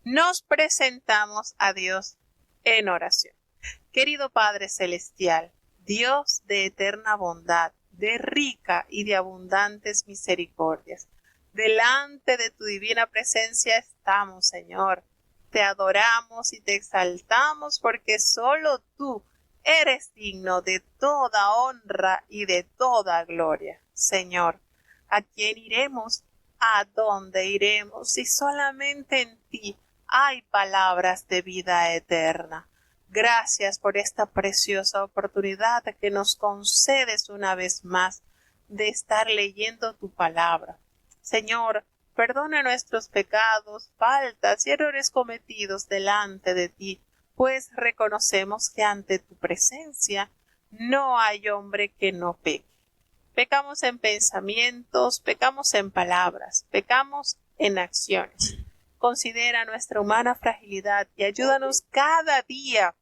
nos presentamos a Dios en oración. Querido Padre Celestial, Dios de eterna bondad, de rica y de abundantes misericordias, delante de tu divina presencia estamos, Señor. Te adoramos y te exaltamos porque solo tú eres digno de toda honra y de toda gloria. Señor, ¿a quién iremos? ¿A dónde iremos? Si solamente en ti hay palabras de vida eterna. Gracias por esta preciosa oportunidad que nos concedes una vez más de estar leyendo tu palabra. Señor, perdona nuestros pecados, faltas y errores cometidos delante de ti, pues reconocemos que ante tu presencia no hay hombre que no peque. Pecamos en pensamientos, pecamos en palabras, pecamos en acciones. Considera nuestra humana fragilidad y ayúdanos cada día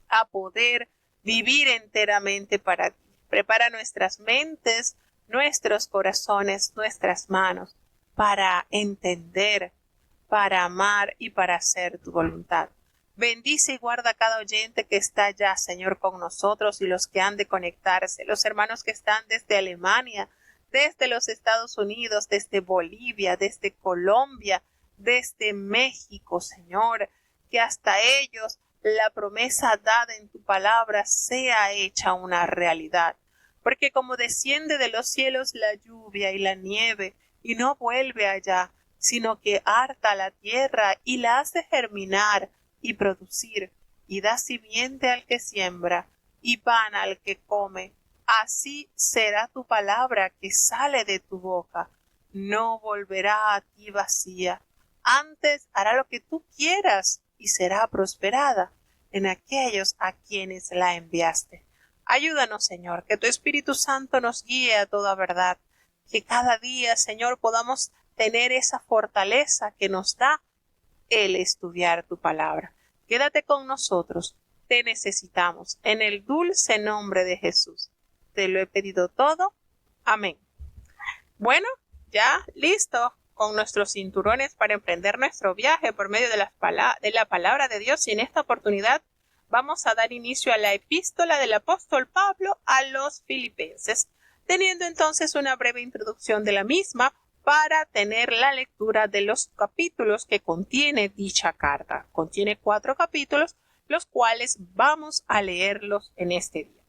a poder vivir enteramente para ti. Prepara nuestras mentes, nuestros corazones, nuestras manos para entender, para amar y para hacer tu voluntad. Bendice y guarda a cada oyente que está ya, Señor, con nosotros y los que han de conectarse, los hermanos que están desde Alemania, desde los Estados Unidos, desde Bolivia, desde Colombia, desde México, Señor, que hasta ellos la promesa dada en tu palabra sea hecha una realidad. Porque como desciende de los cielos la lluvia y la nieve, y no vuelve allá, sino que harta la tierra y la hace germinar y producir, y da simiente al que siembra, y pan al que come, así será tu palabra que sale de tu boca. No volverá a ti vacía, antes hará lo que tú quieras y será prosperada en aquellos a quienes la enviaste. Ayúdanos, Señor, que tu Espíritu Santo nos guíe a toda verdad, que cada día, Señor, podamos tener esa fortaleza que nos da el estudiar tu palabra. Quédate con nosotros, te necesitamos, en el dulce nombre de Jesús. Te lo he pedido todo. Amén. Bueno, ya listo con nuestros cinturones para emprender nuestro viaje por medio de la palabra de Dios, y en esta oportunidad vamos a dar inicio a la epístola del apóstol Pablo a los Filipenses, teniendo entonces una breve introducción de la misma para tener la lectura de los capítulos que contiene dicha carta. Contiene 4 capítulos, los cuales vamos a leerlos en este día.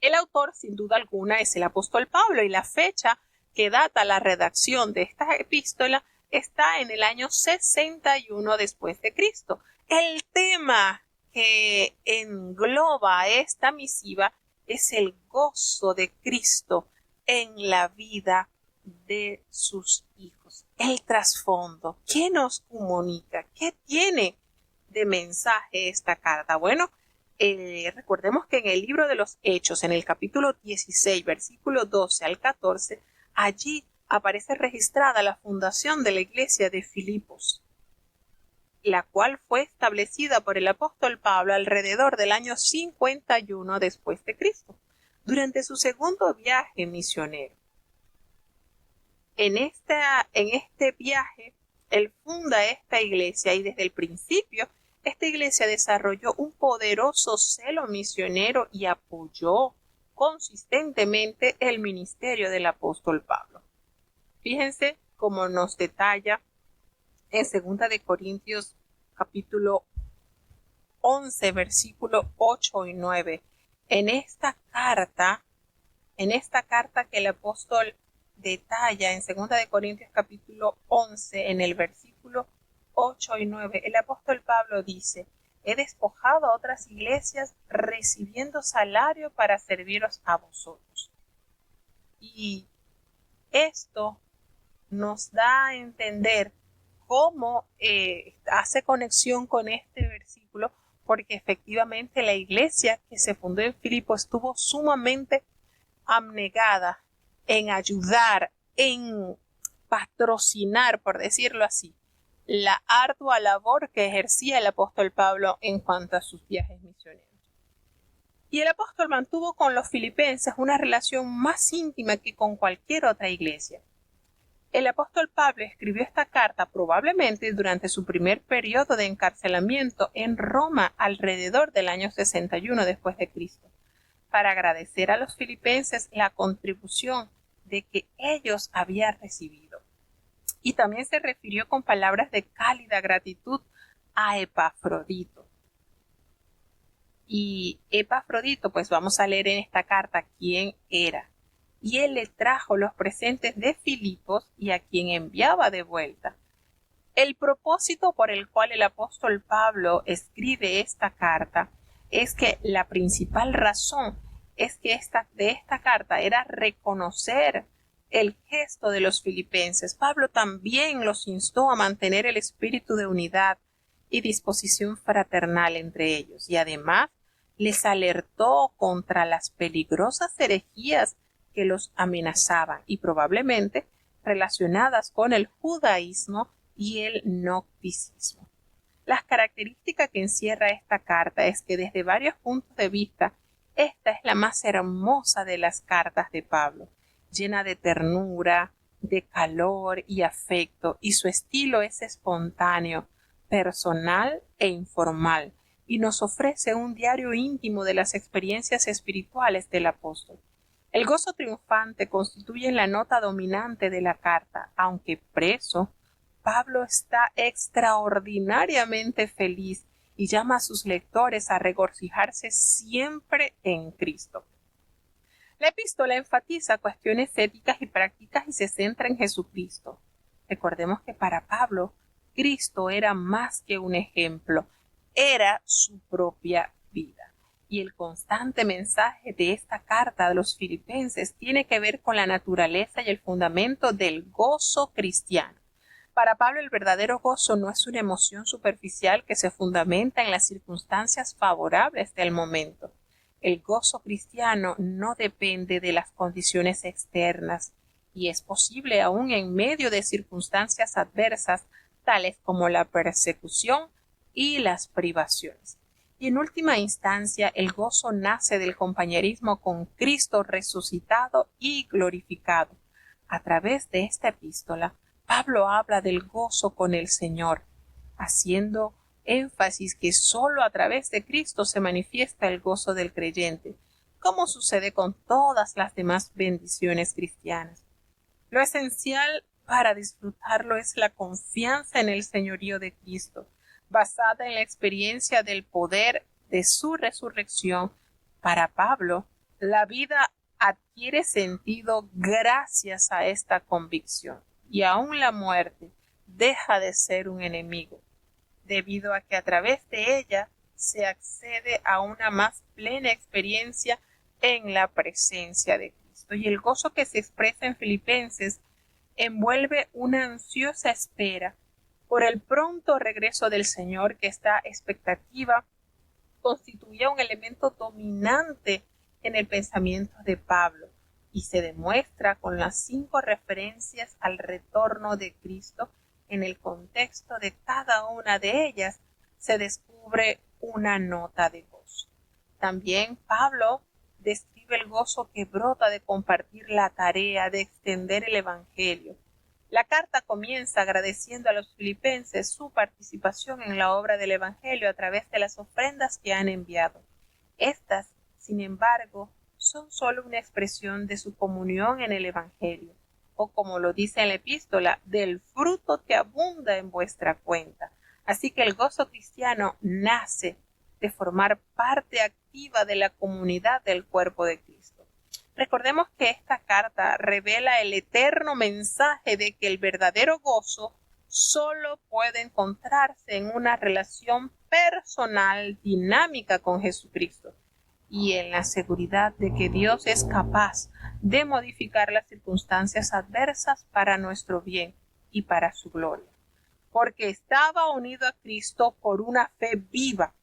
El autor, sin duda alguna, es el apóstol Pablo, y la fecha que data la redacción de esta epístola está en el año 61 después de Cristo. El tema que engloba esta misiva es el gozo de Cristo en la vida de sus hijos. El trasfondo, ¿qué nos comunica? ¿Qué tiene de mensaje esta carta? Bueno, recordemos que en el libro de los Hechos, en el capítulo 16, versículo 12 al 14, allí aparece registrada la fundación de la iglesia de Filipos, la cual fue establecida por el apóstol Pablo alrededor del año 51 después de Cristo, durante su segundo viaje misionero. En este viaje, él funda esta iglesia, y desde el principio esta iglesia desarrolló un poderoso celo misionero y apoyó consistentemente el ministerio del apóstol Pablo. Fíjense cómo nos detalla en 2 de Corintios capítulo 11, versículo 8 y 9. En esta carta que el apóstol detalla en 2 de Corintios capítulo 11, en el versículo 8 y 9, el apóstol Pablo dice: he despojado a otras iglesias recibiendo salario para serviros a vosotros. Y esto nos da a entender cómo hace conexión con este versículo, porque efectivamente la iglesia que se fundó en Filipos estuvo sumamente abnegada en ayudar, en patrocinar, por decirlo así, la ardua labor que ejercía el apóstol Pablo en cuanto a sus viajes misioneros. Y el apóstol mantuvo con los filipenses una relación más íntima que con cualquier otra iglesia. El apóstol Pablo escribió esta carta probablemente durante su primer periodo de encarcelamiento en Roma alrededor del año 61 después de Cristo, para agradecer a los filipenses la contribución de que ellos habían recibido. Y también se refirió con palabras de cálida gratitud a Epafrodito. Y Epafrodito, pues vamos a leer en esta carta quién era. Y él le trajo los presentes de Filipos y a quien enviaba de vuelta. El propósito por el cual el apóstol Pablo escribe esta carta es que la principal razón es que de esta carta era reconocer el gesto de los filipenses. Pablo también los instó a mantener el espíritu de unidad y disposición fraternal entre ellos, y además les alertó contra las peligrosas herejías que los amenazaban y probablemente relacionadas con el judaísmo y el gnosticismo. Las características que encierra esta carta es que desde varios puntos de vista esta es la más hermosa de las cartas de Pablo, llena de ternura, de calor y afecto, y su estilo es espontáneo, personal e informal, y nos ofrece un diario íntimo de las experiencias espirituales del apóstol. El gozo triunfante constituye la nota dominante de la carta. Aunque preso, Pablo está extraordinariamente feliz y llama a sus lectores a regocijarse siempre en Cristo. La epístola enfatiza cuestiones éticas y prácticas y se centra en Jesucristo. Recordemos que para Pablo, Cristo era más que un ejemplo, era su propia vida. Y el constante mensaje de esta carta de los filipenses tiene que ver con la naturaleza y el fundamento del gozo cristiano. Para Pablo, el verdadero gozo no es una emoción superficial que se fundamenta en las circunstancias favorables del momento. El gozo cristiano no depende de las condiciones externas y es posible aún en medio de circunstancias adversas tales como la persecución y las privaciones. Y en última instancia, el gozo nace del compañerismo con Cristo resucitado y glorificado. A través de esta epístola, Pablo habla del gozo con el Señor, haciendo énfasis que sólo a través de Cristo se manifiesta el gozo del creyente, como sucede con todas las demás bendiciones cristianas. Lo esencial para disfrutarlo es la confianza en el señorío de Cristo, basada en la experiencia del poder de su resurrección. Para Pablo, la vida adquiere sentido gracias a esta convicción, y aún la muerte deja de ser un enemigo, debido a que a través de ella se accede a una más plena experiencia en la presencia de Cristo. Y el gozo que se expresa en Filipenses envuelve una ansiosa espera por el pronto regreso del Señor, que esta expectativa constituía un elemento dominante en el pensamiento de Pablo y se demuestra con las 5 referencias al retorno de Cristo. En el contexto de cada una de ellas se descubre una nota de gozo. También Pablo describe el gozo que brota de compartir la tarea de extender el Evangelio. La carta comienza agradeciendo a los filipenses su participación en la obra del Evangelio a través de las ofrendas que han enviado. Estas, sin embargo, son solo una expresión de su comunión en el Evangelio, o como lo dice en la epístola, del fruto que abunda en vuestra cuenta. Así que el gozo cristiano nace de formar parte activa de la comunidad del cuerpo de Cristo. Recordemos que esta carta revela el eterno mensaje de que el verdadero gozo solo puede encontrarse en una relación personal dinámica con Jesucristo y en la seguridad de que Dios es capaz de modificar las circunstancias adversas para nuestro bien y para su gloria. Porque estaba unido a Cristo por una fe viva.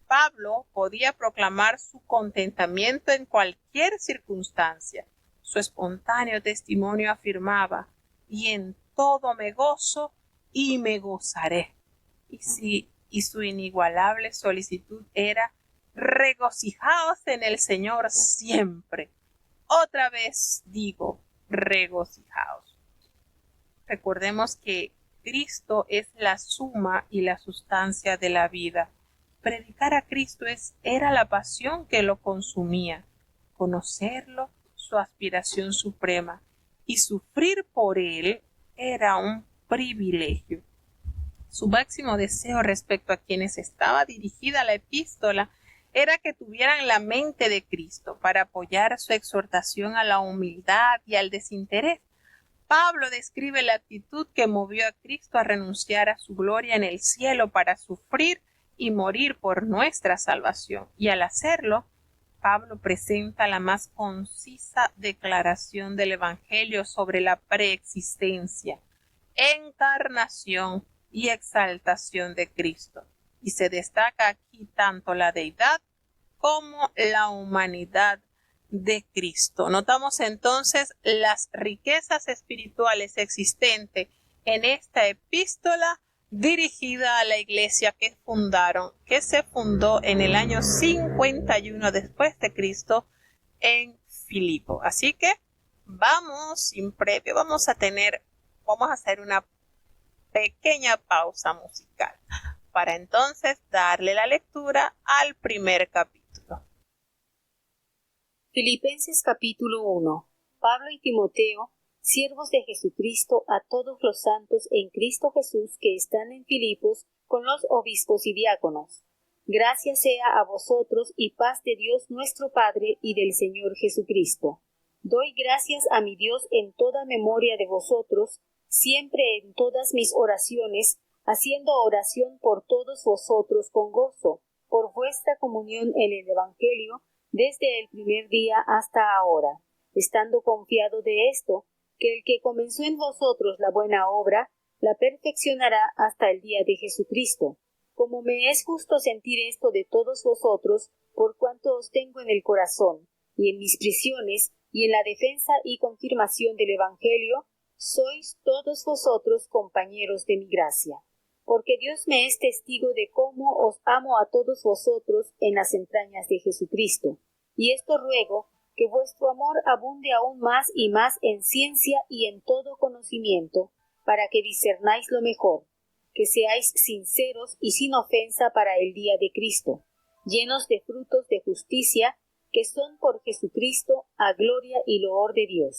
Pablo podía proclamar su contentamiento en cualquier circunstancia. Su espontáneo testimonio afirmaba: y en todo me gozo y me gozaré. Y su inigualable solicitud era: regocijaos en el Señor siempre. Otra vez digo, regocijaos. recordemos que Cristo es la suma y la sustancia de la vida. Predicar a Cristo era la pasión que lo consumía. Conocerlo, su aspiración suprema, y sufrir por él era un privilegio. Su máximo deseo respecto a quienes estaba dirigida la epístola era que tuvieran la mente de Cristo para apoyar su exhortación a la humildad y al desinterés. Pablo describe la actitud que movió a Cristo a renunciar a su gloria en el cielo para sufrir y morir por nuestra salvación. Y al hacerlo, Pablo presenta la más concisa declaración del Evangelio sobre la preexistencia, encarnación y exaltación de Cristo. Y se destaca aquí tanto la deidad como la humanidad de Cristo. Notamos entonces las riquezas espirituales existentes en esta epístola dirigida a la iglesia que se fundó en el año 51 después de Cristo en Filipo. Así que vamos a hacer una pequeña pausa musical para entonces darle la lectura al primer capítulo. Filipenses capítulo 1. Pablo y Timoteo, siervos de Jesucristo, a todos los santos en Cristo Jesús que están en Filipos, con los obispos y diáconos. Gracia sea a vosotros y paz de Dios nuestro Padre y del Señor Jesucristo. Doy gracias a mi Dios en toda memoria de vosotros, siempre en todas mis oraciones, haciendo oración por todos vosotros con gozo, por vuestra comunión en el Evangelio, desde el primer día hasta ahora, estando confiado de esto, que el que comenzó en vosotros la buena obra, la perfeccionará hasta el día de Jesucristo. Como me es justo sentir esto de todos vosotros, por cuanto os tengo en el corazón, y en mis prisiones, y en la defensa y confirmación del Evangelio, sois todos vosotros compañeros de mi gracia. Porque Dios me es testigo de cómo os amo a todos vosotros en las entrañas de Jesucristo. Y esto ruego, que vuestro amor abunde aún más y más en ciencia y en todo conocimiento, para que discernáis lo mejor, que seáis sinceros y sin ofensa para el día de Cristo, llenos de frutos de justicia, que son por Jesucristo a gloria y loor de Dios.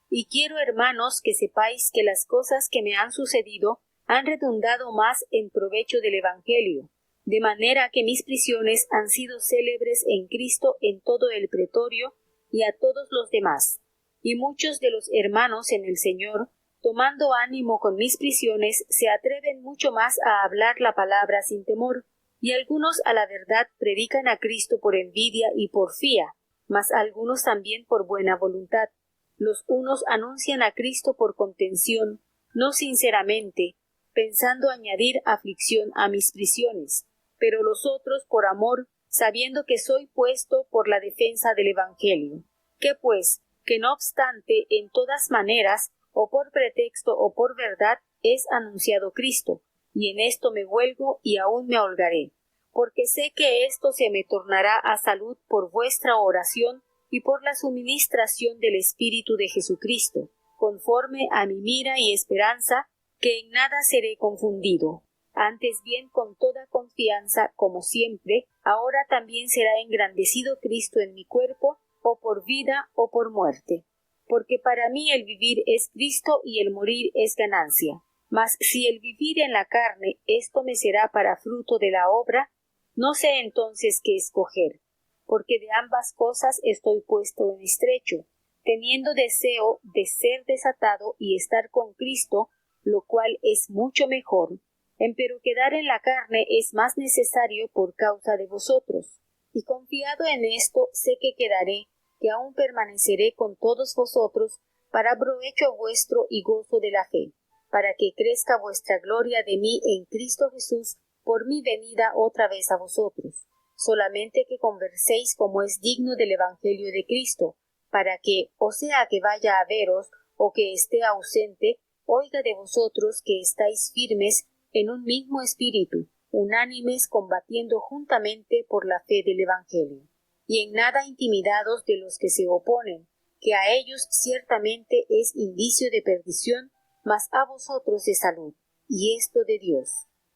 Y quiero, hermanos, que sepáis que las cosas que me han sucedido han redundado más en provecho del Evangelio, de manera que mis prisiones han sido célebres en Cristo en todo el pretorio y a todos los demás. Y muchos de los hermanos en el Señor, tomando ánimo con mis prisiones, se atreven mucho más a hablar la palabra sin temor, y algunos a la verdad predican a Cristo por envidia y porfía, mas algunos también por buena voluntad. Los unos anuncian a Cristo por contención, no sinceramente, pensando añadir aflicción a mis prisiones, pero los otros por amor, sabiendo que soy puesto por la defensa del Evangelio. ¿Qué pues? Que no obstante, en todas maneras, o por pretexto o por verdad, es anunciado Cristo, y en esto me huelgo y aún me holgaré, porque sé que esto se me tornará a salud por vuestra oración y por la suministración del Espíritu de Jesucristo, conforme a mi mira y esperanza, que en nada seré confundido. Antes bien, con toda confianza, como siempre, ahora también será engrandecido Cristo en mi cuerpo, o por vida o por muerte. Porque para mí el vivir es Cristo y el morir es ganancia. Mas si el vivir en la carne, esto me será para fruto de la obra, no sé entonces qué escoger, porque de ambas cosas estoy puesto en estrecho, teniendo deseo de ser desatado y estar con Cristo, lo cual es mucho mejor. Empero quedar en la carne es más necesario por causa de vosotros. Y confiado en esto, sé que quedaré, que aún permaneceré con todos vosotros, para provecho vuestro y gozo de la fe, para que crezca vuestra gloria de mí en Cristo Jesús, por mi venida otra vez a vosotros. Solamente que converséis como es digno del Evangelio de Cristo, para que, o sea que vaya a veros, o que esté ausente, oiga de vosotros que estáis firmes en un mismo espíritu, unánimes combatiendo juntamente por la fe del Evangelio, y en nada intimidados de los que se oponen, que a ellos ciertamente es indicio de perdición, mas a vosotros de salud, y esto de Dios,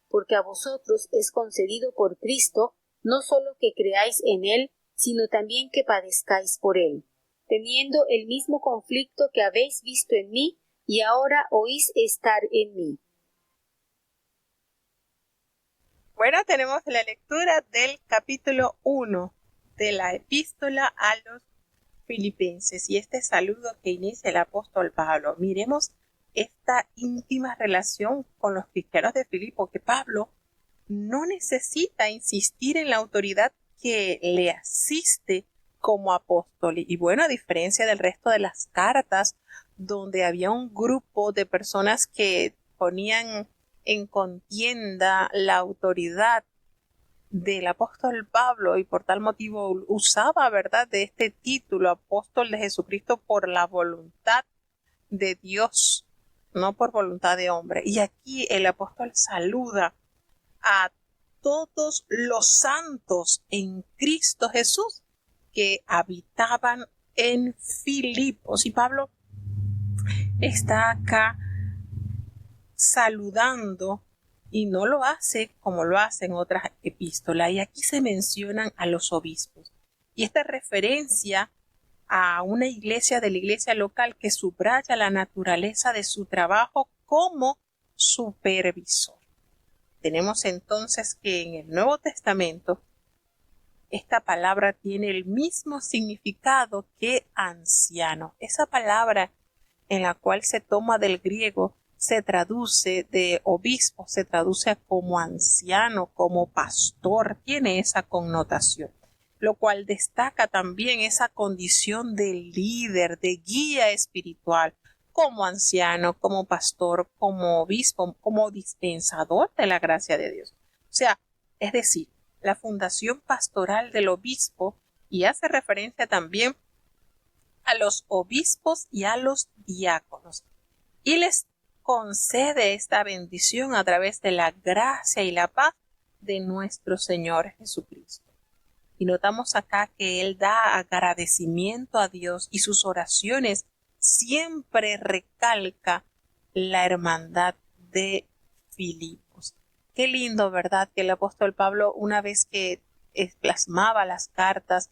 porque a vosotros es concedido por Cristo, no solo que creáis en Él, sino también que padezcáis por Él, teniendo el mismo conflicto que habéis visto en mí, y ahora oís estar en mí. Bueno, tenemos la lectura del capítulo 1 de la epístola a los Filipenses y este saludo que inicia el apóstol Pablo. Miremos esta íntima relación con los cristianos de Filipo, que Pablo no necesita insistir en la autoridad que le asiste como apóstol. Y bueno, a diferencia del resto de las cartas, donde había un grupo de personas que ponían en contienda la autoridad del apóstol Pablo y por tal motivo usaba, ¿verdad?, de este título, apóstol de Jesucristo, por la voluntad de Dios, no por voluntad de hombre. Y aquí el apóstol saluda a todos los santos en Cristo Jesús que habitaban en Filipos. Y Pablo está acá saludando y no lo hace como lo hace en otras epístolas. Y aquí se mencionan a los obispos. Y esta referencia a una iglesia de la iglesia local que subraya la naturaleza de su trabajo como supervisor. Tenemos entonces que en el Nuevo Testamento esta palabra tiene el mismo significado que anciano. Esa palabra en la cual se toma del griego se traduce de obispo, se traduce como anciano, como pastor, tiene esa connotación, lo cual destaca también esa condición de líder, de guía espiritual, como anciano, como pastor, como obispo, como dispensador de la gracia de Dios. O sea, es decir, la fundación pastoral del obispo, y hace referencia también a los obispos y a los diáconos, y les concede esta bendición a través de la gracia y la paz de nuestro Señor Jesucristo. Y notamos acá que Él da agradecimiento a Dios y sus oraciones siempre recalca la hermandad de Filipos. Qué lindo, ¿verdad?, que el apóstol Pablo, una vez que plasmaba las cartas,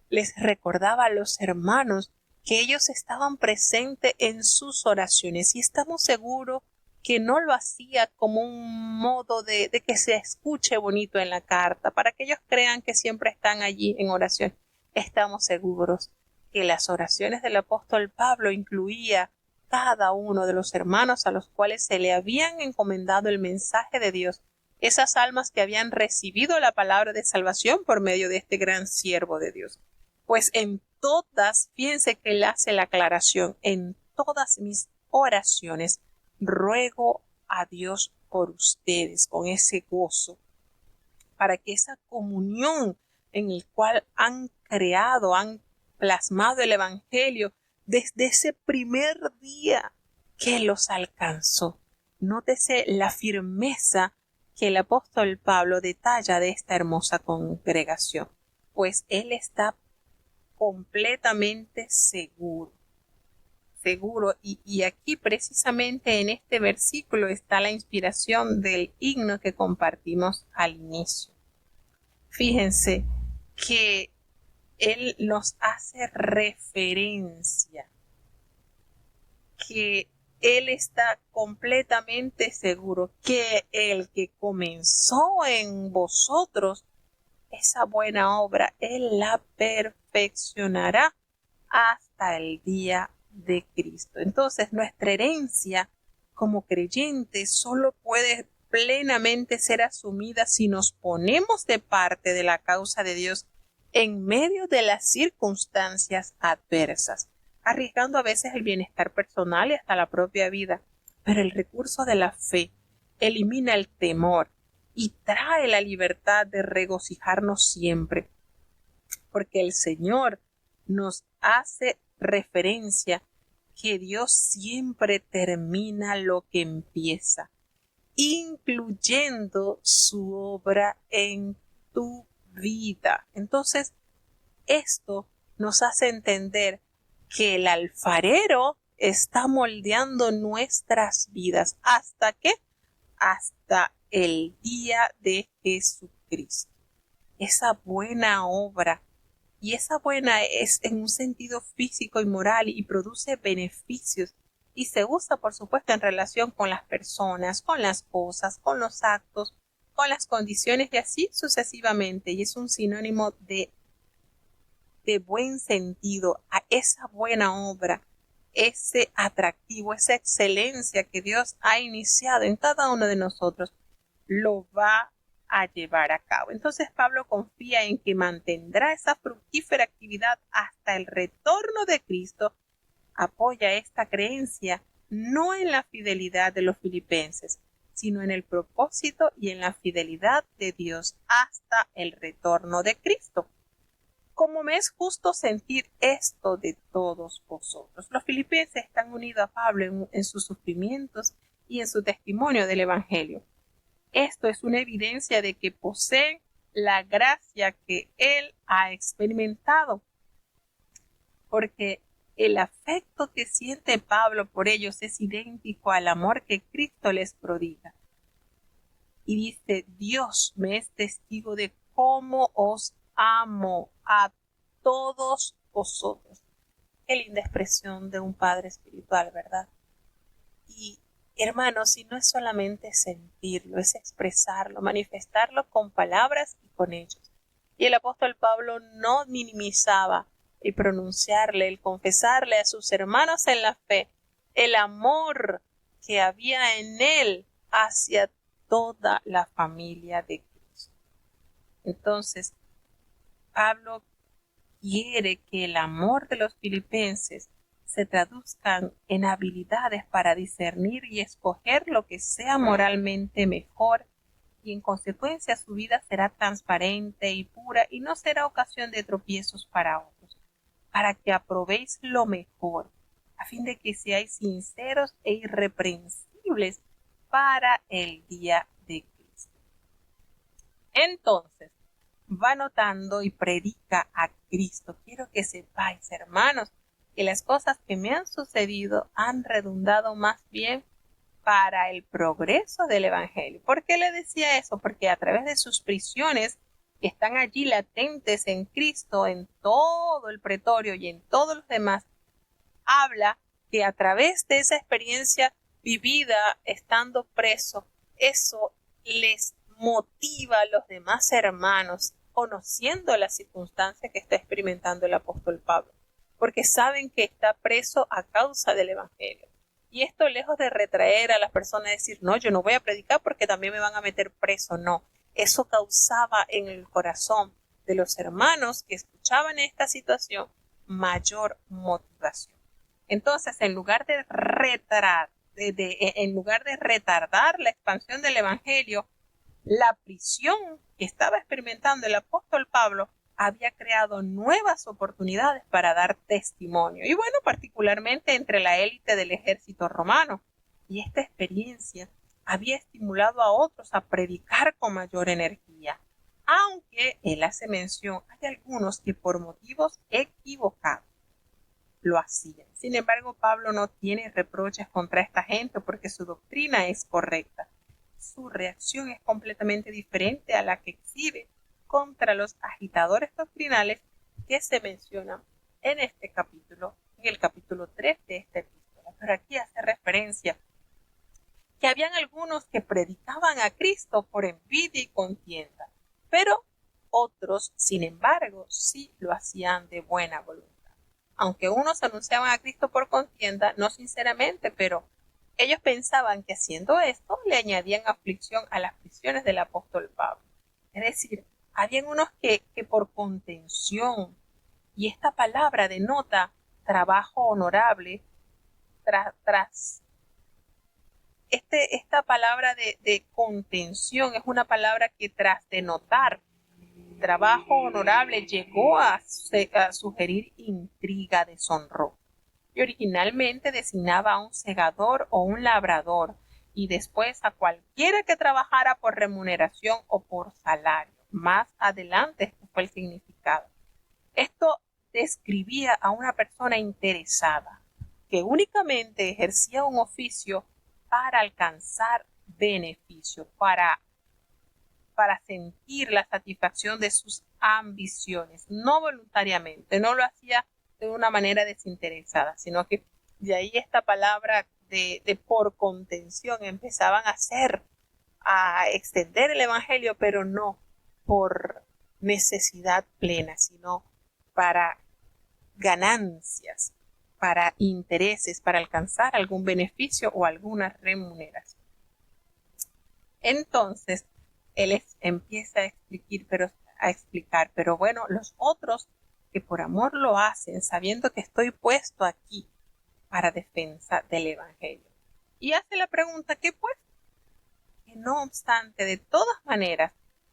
les recordaba a los hermanos que ellos estaban presentes en sus oraciones, y estamos seguros que no lo hacía como un modo de que se escuche bonito en la carta, para que ellos crean que siempre están allí en oración. Estamos seguros que las oraciones del apóstol Pablo incluía cada uno de los hermanos a los cuales se le habían encomendado el mensaje de Dios, esas almas que habían recibido la palabra de salvación por medio de este gran siervo de Dios. Pues en todas, fíjense que él hace la aclaración, en todas mis oraciones ruego a Dios por ustedes con ese gozo, para que esa comunión en el cual han creado, han plasmado el Evangelio desde ese primer día que los alcanzó. Nótese la firmeza que el apóstol Pablo detalla de esta hermosa congregación, pues él está completamente seguro. Y aquí precisamente en este versículo está la inspiración del himno que compartimos al inicio. Fíjense que él nos hace referencia, que él está completamente seguro que el que comenzó en vosotros esa buena obra, él la perfeccionará hasta el día de Cristo. Entonces, nuestra herencia como creyentes solo puede plenamente ser asumida si nos ponemos de parte de la causa de Dios en medio de las circunstancias adversas, arriesgando a veces el bienestar personal y hasta la propia vida. Pero el recurso de la fe elimina el temor y trae la libertad de regocijarnos siempre, porque el Señor nos hace referencia que Dios siempre termina lo que empieza, incluyendo su obra en tu vida. Entonces, esto nos hace entender que el alfarero está moldeando nuestras vidas. ¿Hasta qué? Hasta el día de Jesucristo. Esa buena obra, y esa buena es en un sentido físico y moral y produce beneficios y se usa, por supuesto, en relación con las personas, con las cosas, con los actos, con las condiciones y así sucesivamente. Y es un sinónimo de buen sentido a esa buena obra, ese atractivo, esa excelencia que Dios ha iniciado en cada uno de nosotros, lo va a llevar a cabo. Entonces Pablo confía en que mantendrá esa fructífera actividad hasta el retorno de Cristo. Apoya esta creencia no en la fidelidad de los filipenses, sino en el propósito y en la fidelidad de Dios hasta el retorno de Cristo. Como me es justo sentir esto de todos vosotros. Los filipenses están unidos a Pablo en sus sufrimientos y en su testimonio del Evangelio. Esto es una evidencia de que poseen la gracia que él ha experimentado, porque el afecto que siente Pablo por ellos es idéntico al amor que Cristo les prodiga. Y dice, Dios me es testigo de cómo os amo a todos vosotros. Qué linda expresión de un padre espiritual, ¿verdad? Y hermanos, si no es solamente sentirlo, es expresarlo, manifestarlo con palabras y con hechos. Y el apóstol Pablo no minimizaba el pronunciarle, el confesarle a sus hermanos en la fe el amor que había en él hacia toda la familia de Cristo. Entonces, Pablo quiere que el amor de los filipenses se traduzcan en habilidades para discernir y escoger lo que sea moralmente mejor, y en consecuencia su vida será transparente y pura y no será ocasión de tropiezos para otros, para que aprobéis lo mejor, a fin de que seáis sinceros e irreprensibles para el día de Cristo. Entonces, va notando y predica a Cristo. Quiero que sepáis, hermanos, que las cosas que me han sucedido han redundado más bien para el progreso del Evangelio. ¿Por qué le decía eso? Porque a través de sus prisiones, que están allí latentes en Cristo, en todo el pretorio y en todos los demás, habla que a través de esa experiencia vivida estando preso, eso les motiva a los demás hermanos, conociendo las circunstancias que está experimentando el apóstol Pablo, porque saben que está preso a causa del Evangelio. Y esto, lejos de retraer a las personas, decir, no, yo no voy a predicar porque también me van a meter preso, no. Eso causaba en el corazón de los hermanos que escuchaban esta situación mayor motivación. Entonces, en lugar de retardar la expansión del Evangelio, la prisión que estaba experimentando el apóstol Pablo había creado nuevas oportunidades para dar testimonio, y bueno, particularmente entre la élite del ejército romano. Y esta experiencia había estimulado a otros a predicar con mayor energía, aunque él hace mención, hay algunos que por motivos equivocados lo hacían. Sin embargo, Pablo no tiene reproches contra esta gente porque su doctrina es correcta. Su reacción es completamente diferente a la que exhibe contra los agitadores doctrinales que se mencionan en este capítulo, en el capítulo 3 de esta epístola. Pero aquí hace referencia que habían algunos que predicaban a Cristo por envidia y contienda, pero otros, sin embargo, sí lo hacían de buena voluntad. Aunque unos anunciaban a Cristo por contienda, no sinceramente, pero ellos pensaban que haciendo esto le añadían aflicción a las prisiones del apóstol Pablo. Es decir, habían unos que por contención, y esta palabra denota trabajo honorable, esta palabra de contención es una palabra que tras denotar trabajo honorable llegó a sugerir intriga, deshonrosa. Y originalmente designaba a un segador o un labrador, y después a cualquiera que trabajara por remuneración o por salario. Más adelante este fue el significado. Esto describía a una persona interesada, que únicamente ejercía un oficio para alcanzar beneficio, para sentir la satisfacción de sus ambiciones, no voluntariamente, no lo hacía de una manera desinteresada, sino que de ahí esta palabra de por contención empezaban a extender el evangelio, pero no por necesidad plena, sino para ganancias, para intereses, para alcanzar algún beneficio o alguna remuneración. Entonces, él empieza a explicar, pero bueno, los otros que por amor lo hacen, sabiendo que estoy puesto aquí para defensa del evangelio. Y hace la pregunta, ¿qué pues? Que no obstante, de todas maneras,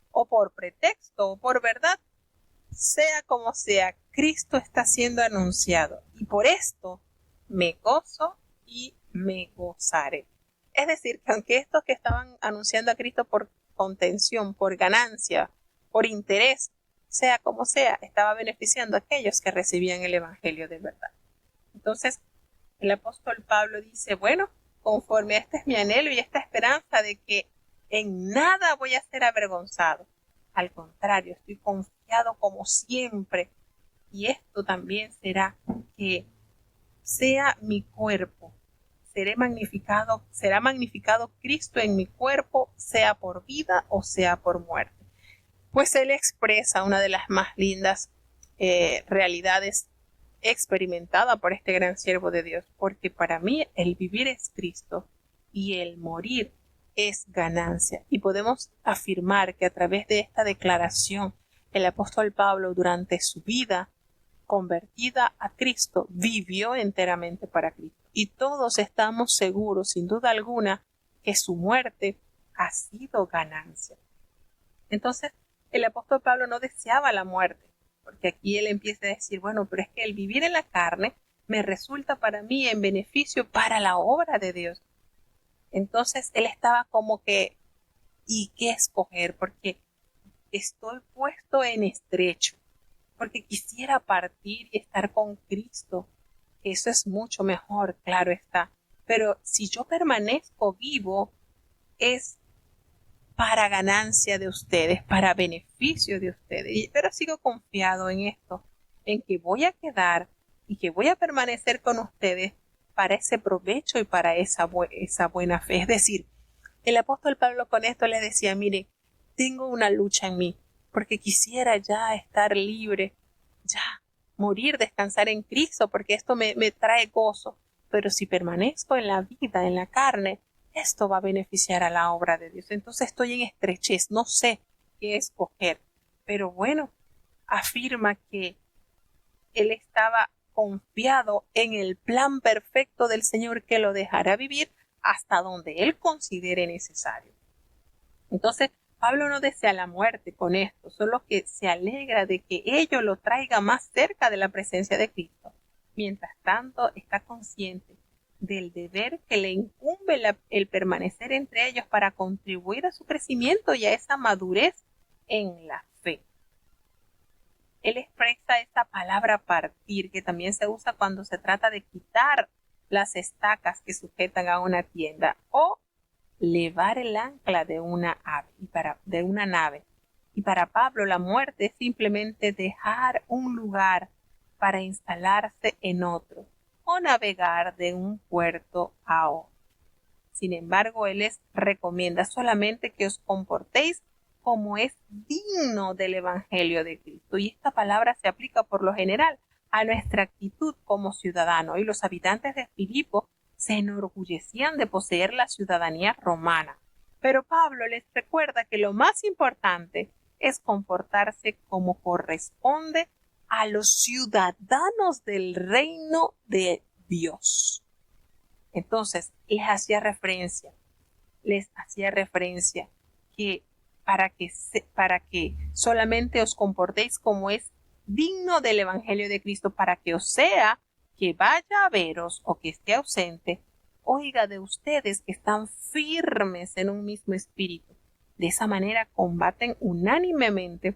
o por pretexto o por verdad, sea como sea, Cristo está siendo anunciado y por esto me gozo y me gozaré. Es decir, que aunque estos que estaban anunciando a Cristo por contención, por ganancia, por interés, sea como sea, estaba beneficiando a aquellos que recibían el evangelio de verdad. Entonces, el apóstol Pablo dice, bueno, conforme a este es mi anhelo y esta esperanza de que en nada voy a ser avergonzado. Al contrario, estoy confiado como siempre. Y esto también será que sea mi cuerpo. Será magnificado Cristo en mi cuerpo, sea por vida o sea por muerte. Pues él expresa una de las más lindas realidades experimentada por este gran siervo de Dios, porque para mí el vivir es Cristo y el morir es ganancia. Y podemos afirmar que a través de esta declaración el apóstol Pablo durante su vida convertida a Cristo vivió enteramente para Cristo. Y todos estamos seguros, sin duda alguna, que su muerte ha sido ganancia. Entonces, el apóstol Pablo no deseaba la muerte, porque aquí él empieza a decir, bueno, pero es que el vivir en la carne me resulta para mí en beneficio para la obra de Dios. Entonces él estaba como que, ¿y qué escoger? Porque estoy puesto en estrecho, porque quisiera partir y estar con Cristo. Eso es mucho mejor, claro está. Pero si yo permanezco vivo, es para ganancia de ustedes, para beneficio de ustedes. Pero sigo confiado en esto, en que voy a quedar y que voy a permanecer con ustedes para ese provecho y para esa buena fe. Es decir, el apóstol Pablo con esto les decía, mire, tengo una lucha en mí, porque quisiera ya estar libre, ya morir, descansar en Cristo, porque esto me trae gozo. Pero si permanezco en la vida, en la carne, esto va a beneficiar a la obra de Dios. Entonces estoy en estrechez, no sé qué escoger. Pero bueno, afirma que él estaba confiado en el plan perfecto del Señor que lo dejará vivir hasta donde él considere necesario. Entonces, Pablo no desea la muerte con esto, solo que se alegra de que ello lo traiga más cerca de la presencia de Cristo. Mientras tanto, está consciente del deber que le incumbe el permanecer entre ellos para contribuir a su crecimiento y a esa madurez en la fe. Él expresa esta palabra partir, que también se usa cuando se trata de quitar las estacas que sujetan a una tienda o levar el ancla de una nave. Y para Pablo la muerte es simplemente dejar un lugar para instalarse en otro o navegar de un puerto a otro. Sin embargo, él les recomienda solamente que os comportéis como es digno del Evangelio de Cristo. Y esta palabra se aplica por lo general a nuestra actitud como ciudadano. Y los habitantes de Filipo se enorgullecían de poseer la ciudadanía romana. Pero Pablo les recuerda que lo más importante es comportarse como corresponde a los ciudadanos del reino de Dios. Entonces, les hacía referencia que para que solamente os comportéis como es digno del Evangelio de Cristo, para que os sea que vaya a veros o que esté ausente, oiga de ustedes que están firmes en un mismo espíritu. De esa manera combaten unánimemente,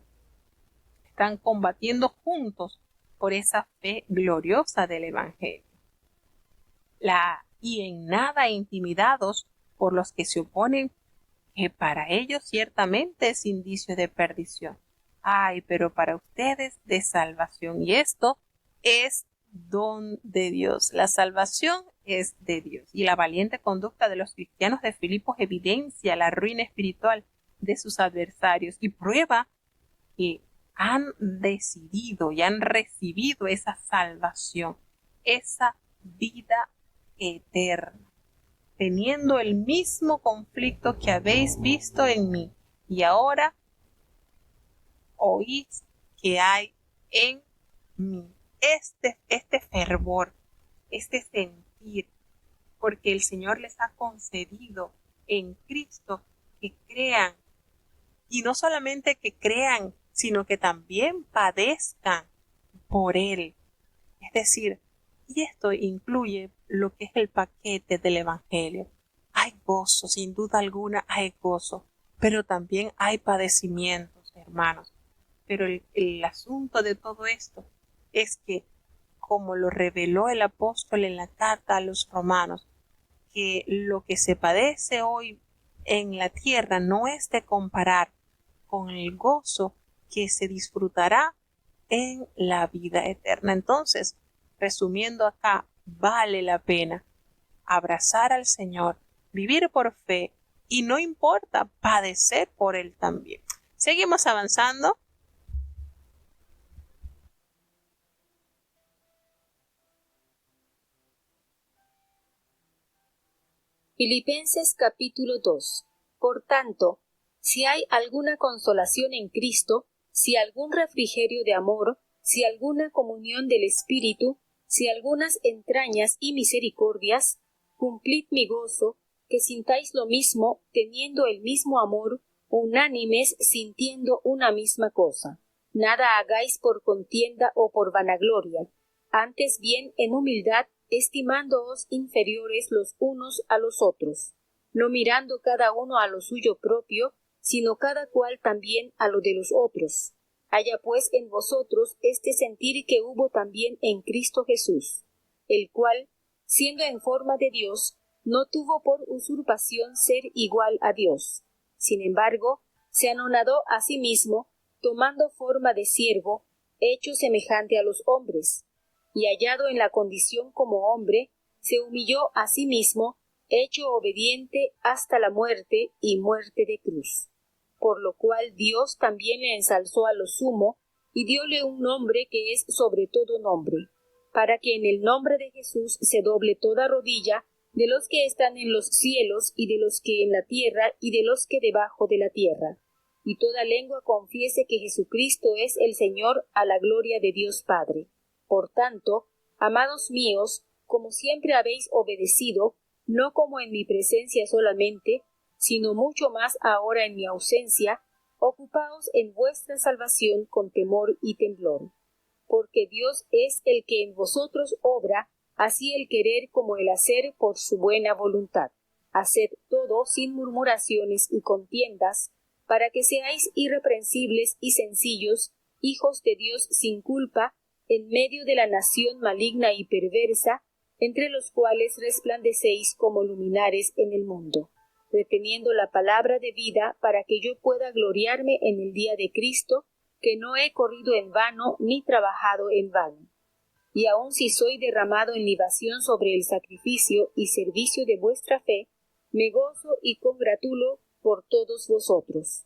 están combatiendo juntos por esa fe gloriosa del Evangelio. y en nada intimidados por los que se oponen, que para ellos ciertamente es indicio de perdición. Ay, pero para ustedes de salvación. Y esto es don de Dios. La salvación es de Dios. Y la valiente conducta de los cristianos de Filipos evidencia la ruina espiritual de sus adversarios y prueba que han decidido y han recibido esa salvación, esa vida eterna, teniendo el mismo conflicto que habéis visto en mí y ahora oís que hay en mí. Este fervor, este sentir, porque el Señor les ha concedido en Cristo que crean, y no solamente que crean, sino que también padezcan por Él. Es decir, y esto incluye lo que es el paquete del Evangelio. Hay gozo, sin duda alguna hay gozo, pero también hay padecimientos, hermanos. Pero el asunto de todo esto es que, como lo reveló el apóstol en la carta a los romanos, que lo que se padece hoy en la tierra no es de comparar con el gozo que se disfrutará en la vida eterna. Entonces, resumiendo acá, vale la pena abrazar al Señor, vivir por fe y no importa padecer por Él también. Seguimos avanzando. Filipenses capítulo 2. Por tanto, si hay alguna consolación en Cristo, si algún refrigerio de amor, si alguna comunión del Espíritu, si algunas entrañas y misericordias, cumplid mi gozo, que sintáis lo mismo, teniendo el mismo amor, unánimes, sintiendo una misma cosa. Nada hagáis por contienda o por vanagloria, antes bien en humildad, estimándoos inferiores los unos a los otros, no mirando cada uno a lo suyo propio, sino cada cual también a lo de los otros. Haya pues en vosotros este sentir que hubo también en Cristo Jesús, el cual, siendo en forma de Dios, no tuvo por usurpación ser igual a Dios. Sin embargo, se anonadó a sí mismo, tomando forma de siervo, hecho semejante a los hombres, y hallado en la condición como hombre, se humilló a sí mismo, hecho obediente hasta la muerte y muerte de cruz. Por lo cual Dios también le ensalzó a lo sumo, y dióle un nombre que es sobre todo nombre, para que en el nombre de Jesús se doble toda rodilla, de los que están en los cielos, y de los que en la tierra, y de los que debajo de la tierra, y toda lengua confiese que Jesucristo es el Señor, a la gloria de Dios Padre. Por tanto, amados míos, como siempre habéis obedecido, no como en mi presencia solamente, sino mucho más ahora en mi ausencia, ocupaos en vuestra salvación con temor y temblor. Porque Dios es el que en vosotros obra, así el querer como el hacer por su buena voluntad. Haced todo sin murmuraciones y contiendas, para que seáis irreprensibles y sencillos, hijos de Dios sin culpa, en medio de la nación maligna y perversa, entre los cuales resplandecéis como luminares en el mundo, reteniendo la palabra de vida para que yo pueda gloriarme en el día de Cristo, que no he corrido en vano ni trabajado en vano. Y aun si soy derramado en libación sobre el sacrificio y servicio de vuestra fe, me gozo y congratulo por todos vosotros.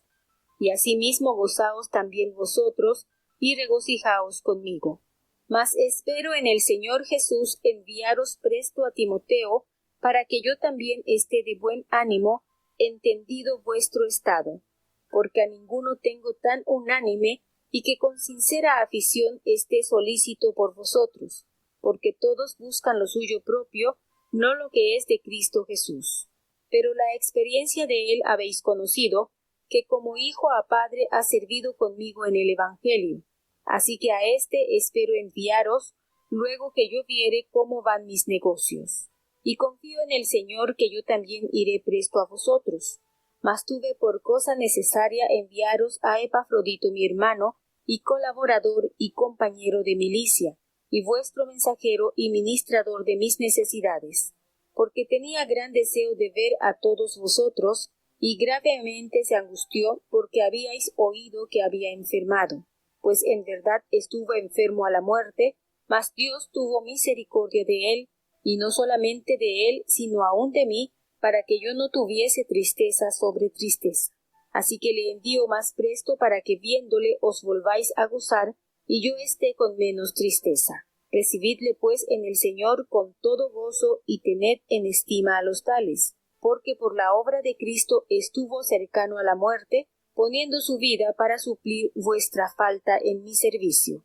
Y asimismo gozaos también vosotros, y regocijaos conmigo. Mas espero en el Señor Jesús enviaros presto a Timoteo, para que yo también esté de buen ánimo, entendido vuestro estado, porque a ninguno tengo tan unánime, y que con sincera afición esté solícito por vosotros, porque todos buscan lo suyo propio, no lo que es de Cristo Jesús. Pero la experiencia de él habéis conocido, que como hijo a padre ha servido conmigo en el Evangelio. Así que a éste espero enviaros, luego que yo viere cómo van mis negocios. Y confío en el Señor que yo también iré presto a vosotros. Mas tuve por cosa necesaria enviaros a Epafrodito mi hermano, y colaborador y compañero de milicia, y vuestro mensajero y ministrador de mis necesidades, porque tenía gran deseo de ver a todos vosotros, y gravemente se angustió porque habíais oído que había enfermado, pues en verdad estuvo enfermo a la muerte, mas Dios tuvo misericordia de él, y no solamente de él, sino aun de mí, para que yo no tuviese tristeza sobre tristeza. Así que le envío más presto para que viéndole os volváis a gozar, y yo esté con menos tristeza. Recibidle pues en el Señor con todo gozo, y tened en estima a los tales, porque por la obra de Cristo estuvo cercano a la muerte, poniendo su vida para suplir vuestra falta en mi servicio.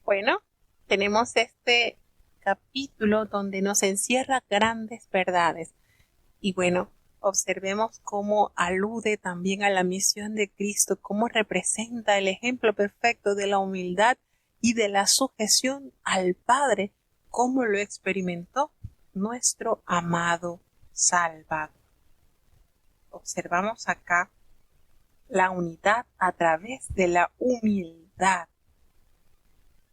Bueno, tenemos este capítulo donde nos encierra grandes verdades. Y bueno, observemos cómo alude también a la misión de Cristo, cómo representa el ejemplo perfecto de la humildad y de la sujeción al Padre, cómo lo experimentó nuestro amado Salvador. Observamos acá la unidad a través de la humildad.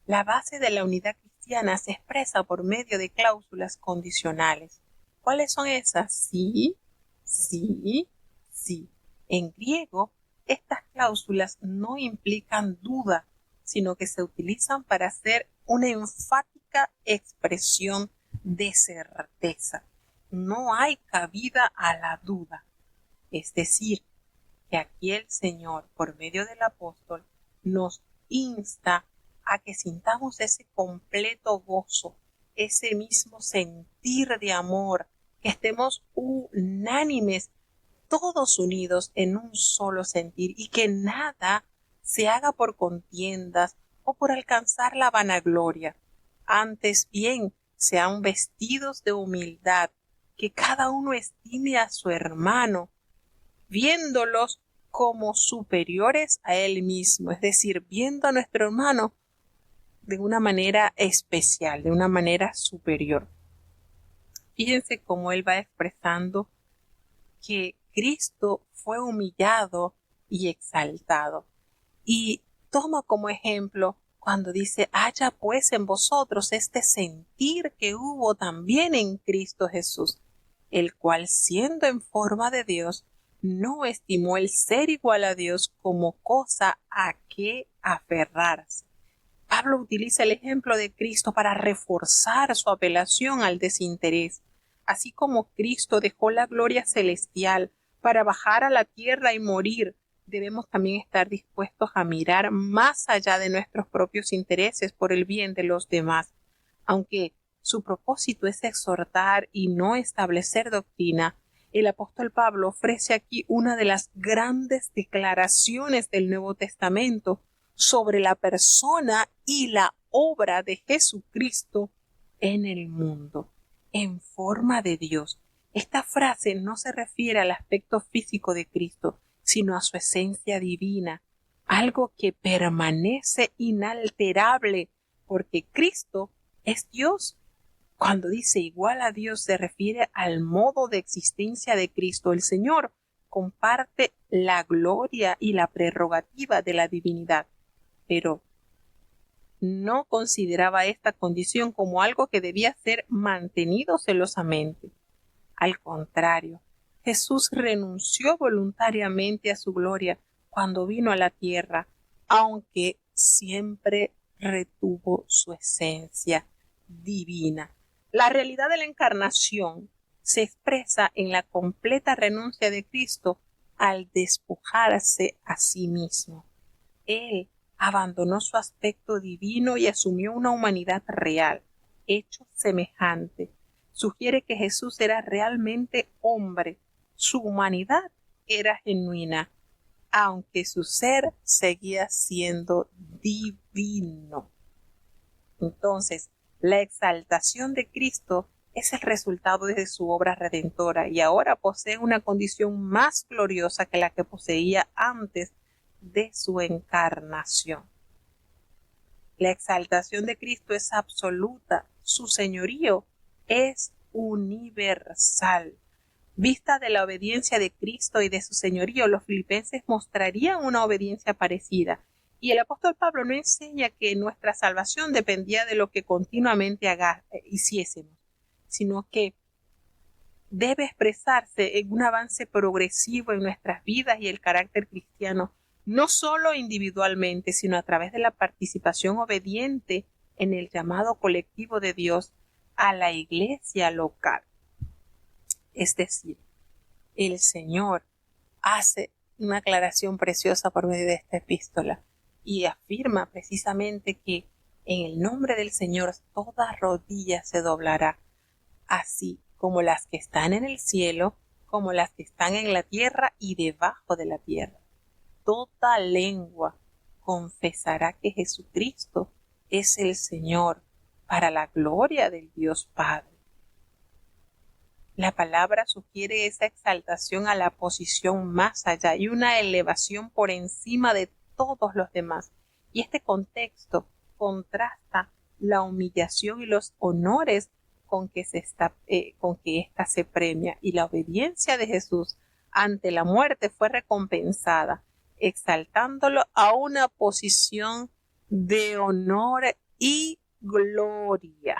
La base de la unidad cristiana se expresa por medio de cláusulas condicionales. ¿Cuáles son esas? Sí, sí, sí. En griego, estas cláusulas no implican duda, sino que se utilizan para hacer una enfática expresión de certeza. No hay cabida a la duda. Es decir, que aquí el Señor, por medio del apóstol, nos insta a que sintamos ese completo gozo, ese mismo sentir de amor, que estemos unánimes, todos unidos en un solo sentir, y que nada se haga por contiendas o por alcanzar la vanagloria. Antes bien, sean vestidos de humildad, que cada uno estime a su hermano, viéndolos como superiores a él mismo, es decir, viendo a nuestro hermano de una manera especial, de una manera superior. Fíjense cómo él va expresando que Cristo fue humillado y exaltado. Y toma como ejemplo cuando dice, haya pues en vosotros este sentir que hubo también en Cristo Jesús, el cual siendo en forma de Dios, no estimó el ser igual a Dios como cosa a que aferrarse. Pablo utiliza el ejemplo de Cristo para reforzar su apelación al desinterés. Así como Cristo dejó la gloria celestial para bajar a la tierra y morir, debemos también estar dispuestos a mirar más allá de nuestros propios intereses por el bien de los demás. Aunque su propósito es exhortar y no establecer doctrina, el apóstol Pablo ofrece aquí una de las grandes declaraciones del Nuevo Testamento sobre la persona y la obra de Jesucristo en el mundo, en forma de Dios. Esta frase no se refiere al aspecto físico de Cristo, sino a su esencia divina, algo que permanece inalterable, porque Cristo es Dios. Cuando dice igual a Dios se refiere al modo de existencia de Cristo. El Señor comparte la gloria y la prerrogativa de la divinidad, pero no consideraba esta condición como algo que debía ser mantenido celosamente. Al contrario, Jesús renunció voluntariamente a su gloria cuando vino a la tierra, aunque siempre retuvo su esencia divina. La realidad de la encarnación se expresa en la completa renuncia de Cristo al despojarse a sí mismo. Él abandonó su aspecto divino y asumió una humanidad real, hecho semejante. Sugiere que Jesús era realmente hombre. Su humanidad era genuina, aunque su ser seguía siendo divino. Entonces, la exaltación de Cristo es el resultado de su obra redentora y ahora posee una condición más gloriosa que la que poseía antes de su encarnación. La exaltación de Cristo es absoluta, su señorío es universal. Vista de la obediencia de Cristo y de su señorío, los filipenses mostrarían una obediencia parecida. Y el apóstol Pablo no enseña que nuestra salvación dependía de lo que continuamente hiciésemos, sino que debe expresarse en un avance progresivo en nuestras vidas y el carácter cristiano, no solo individualmente, sino a través de la participación obediente en el llamado colectivo de Dios a la iglesia local. Es decir, el Señor hace una aclaración preciosa por medio de esta epístola y afirma precisamente que en el nombre del Señor toda rodilla se doblará, así como las que están en el cielo, como las que están en la tierra y debajo de la tierra. Toda lengua confesará que Jesucristo es el Señor, para la gloria del Dios Padre. La palabra sugiere esa exaltación a la posición más allá y una elevación por encima de todos los demás. Y este contexto contrasta la humillación y los honores con que ésta se premia, y la obediencia de Jesús ante la muerte fue recompensada, exaltándolo a una posición de honor y gloria.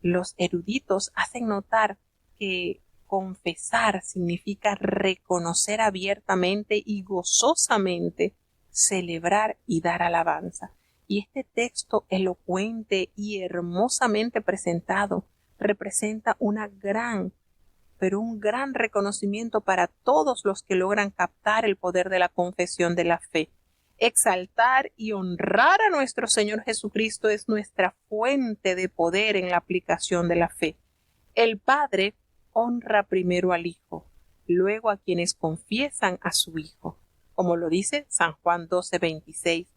Los eruditos hacen notar que confesar significa reconocer abiertamente y gozosamente, celebrar y dar alabanza. Y este texto elocuente y hermosamente presentado representa un gran reconocimiento para todos los que logran captar el poder de la confesión de la fe. Exaltar y honrar a nuestro Señor Jesucristo es nuestra fuente de poder en la aplicación de la fe. El Padre honra primero al Hijo, luego a quienes confiesan a su Hijo. Como lo dice San Juan 12:26,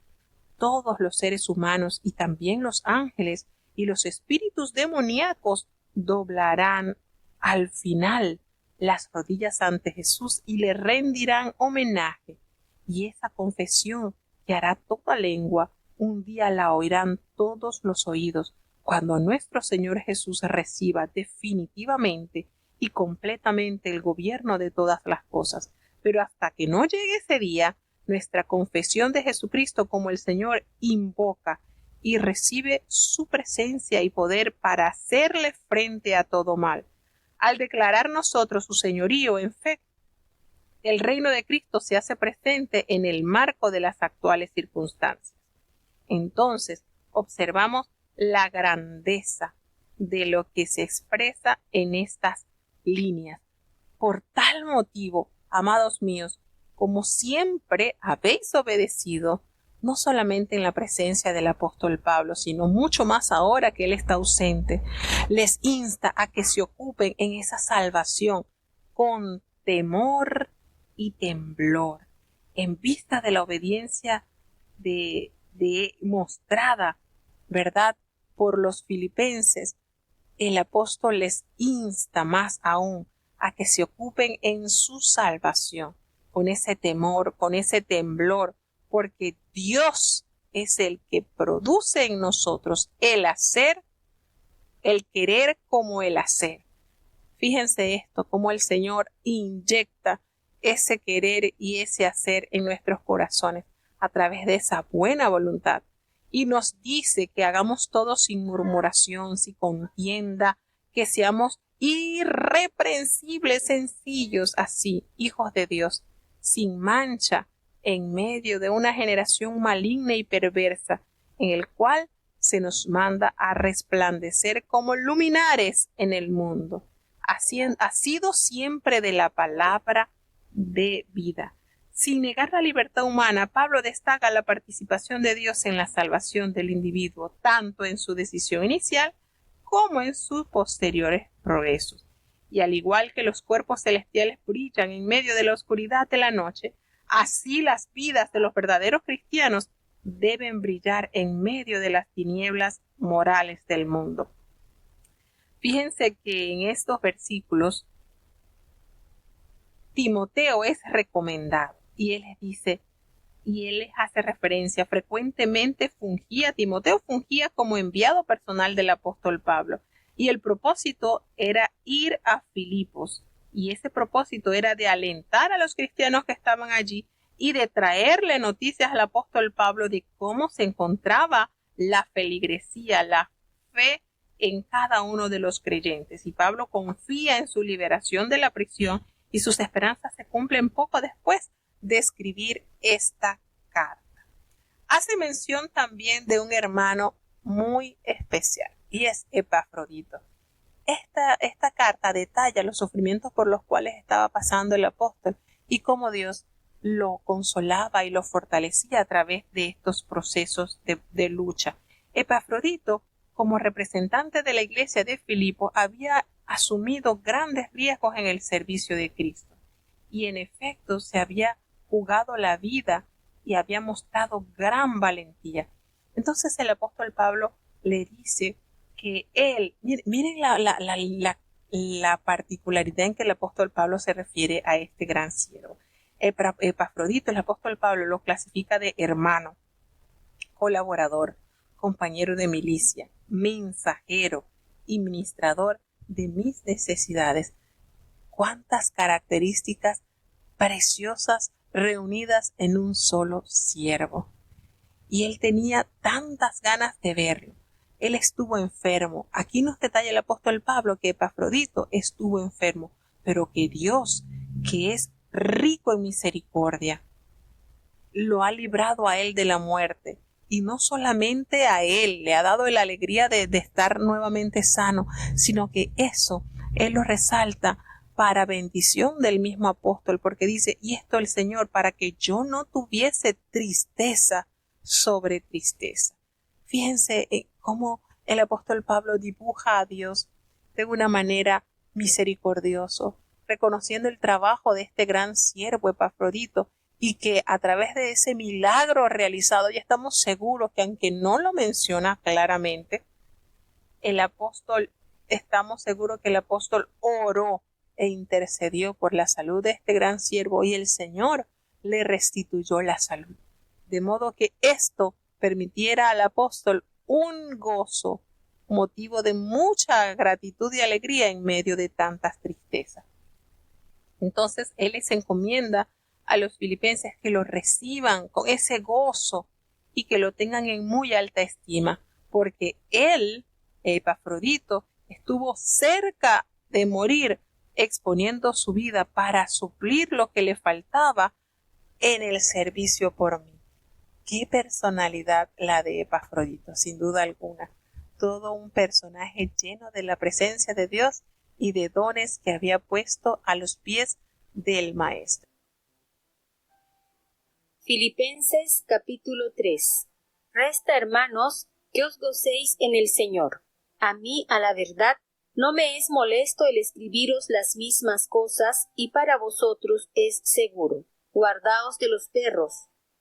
todos los seres humanos y también los ángeles y los espíritus demoníacos doblarán al final las rodillas ante Jesús y le rendirán homenaje. Y esa confesión que hará toda lengua, un día la oirán todos los oídos, cuando nuestro Señor Jesús reciba definitivamente y completamente el gobierno de todas las cosas. Pero hasta que no llegue ese día, nuestra confesión de Jesucristo como el Señor invoca y recibe su presencia y poder para hacerle frente a todo mal. Al declarar nosotros su señorío en fe, el reino de Cristo se hace presente en el marco de las actuales circunstancias. Entonces, observamos la grandeza de lo que se expresa en estas líneas. Por tal motivo, amados míos, como siempre habéis obedecido, no solamente en la presencia del apóstol Pablo, sino mucho más ahora que él está ausente, les insta a que se ocupen en esa salvación con temor y temblor, en vista de la obediencia mostrada, ¿verdad?, por los filipenses. El apóstol les insta más aún a que se ocupen en su salvación, con ese temor, con ese temblor, porque Dios es el que produce en nosotros el hacer, el querer como el hacer. Fíjense esto, cómo el Señor inyecta ese querer y ese hacer en nuestros corazones a través de esa buena voluntad. Y nos dice que hagamos todo sin murmuración, sin contienda, que seamos irreprensibles, sencillos, así, hijos de Dios, sin mancha, en medio de una generación maligna y perversa, en el cual se nos manda a resplandecer como luminares en el mundo. Ha sido siempre de la palabra de vida. Sin negar la libertad humana, Pablo destaca la participación de Dios en la salvación del individuo, tanto en su decisión inicial como en sus posteriores progresos. Y al igual que los cuerpos celestiales brillan en medio de la oscuridad de la noche, así las vidas de los verdaderos cristianos deben brillar en medio de las tinieblas morales del mundo. Fíjense que en estos versículos Timoteo es recomendado y él les dice, y él les hace referencia, Timoteo fungía como enviado personal del apóstol Pablo, y el propósito era ir a Filipos, Y ese propósito era de alentar a los cristianos que estaban allí y de traerle noticias al apóstol Pablo de cómo se encontraba la feligresía, la fe en cada uno de los creyentes. Y Pablo confía en su liberación de la prisión y sus esperanzas se cumplen poco después de escribir esta carta. Hace mención también de un hermano muy especial y es Epafrodito. Esta carta detalla los sufrimientos por los cuales estaba pasando el apóstol y cómo Dios lo consolaba y lo fortalecía a través de estos procesos de lucha. Epafrodito, como representante de la iglesia de Filipo, había asumido grandes riesgos en el servicio de Cristo y en efecto se había jugado la vida y había mostrado gran valentía. Entonces el apóstol Pablo le dice que él, miren la particularidad en que el apóstol Pablo se refiere a este gran siervo. Epafrodito, el apóstol Pablo lo clasifica de hermano, colaborador, compañero de milicia, mensajero y ministrador de mis necesidades. Cuántas características preciosas reunidas en un solo siervo. Y él tenía tantas ganas de verlo. Él estuvo enfermo. Aquí nos detalla el apóstol Pablo que Epafrodito estuvo enfermo, pero que Dios, que es rico en misericordia, lo ha librado a él de la muerte. Y no solamente a él le ha dado la alegría de estar nuevamente sano, sino que eso él lo resalta para bendición del mismo apóstol, porque dice, y esto el Señor, para que yo no tuviese tristeza sobre tristeza. Fíjense cómo el apóstol Pablo dibuja a Dios de una manera misericordiosa, reconociendo el trabajo de este gran siervo Epafrodito y que a través de ese milagro realizado, ya estamos seguros que aunque no lo menciona claramente, estamos seguros que el apóstol oró e intercedió por la salud de este gran siervo y el Señor le restituyó la salud. De modo que esto permitiera al apóstol un gozo, motivo de mucha gratitud y alegría en medio de tantas tristezas. Entonces él les encomienda a los filipenses que lo reciban con ese gozo y que lo tengan en muy alta estima, porque él, Epafrodito, estuvo cerca de morir exponiendo su vida para suplir lo que le faltaba en el servicio por mí. Qué personalidad la de Epafrodito, sin duda alguna. Todo un personaje lleno de la presencia de Dios y de dones que había puesto a los pies del Maestro. Filipenses capítulo 3. Resta, hermanos, que os gocéis en el Señor. A mí, a la verdad, no me es molesto el escribiros las mismas cosas, y para vosotros es seguro. Guardaos de los perros,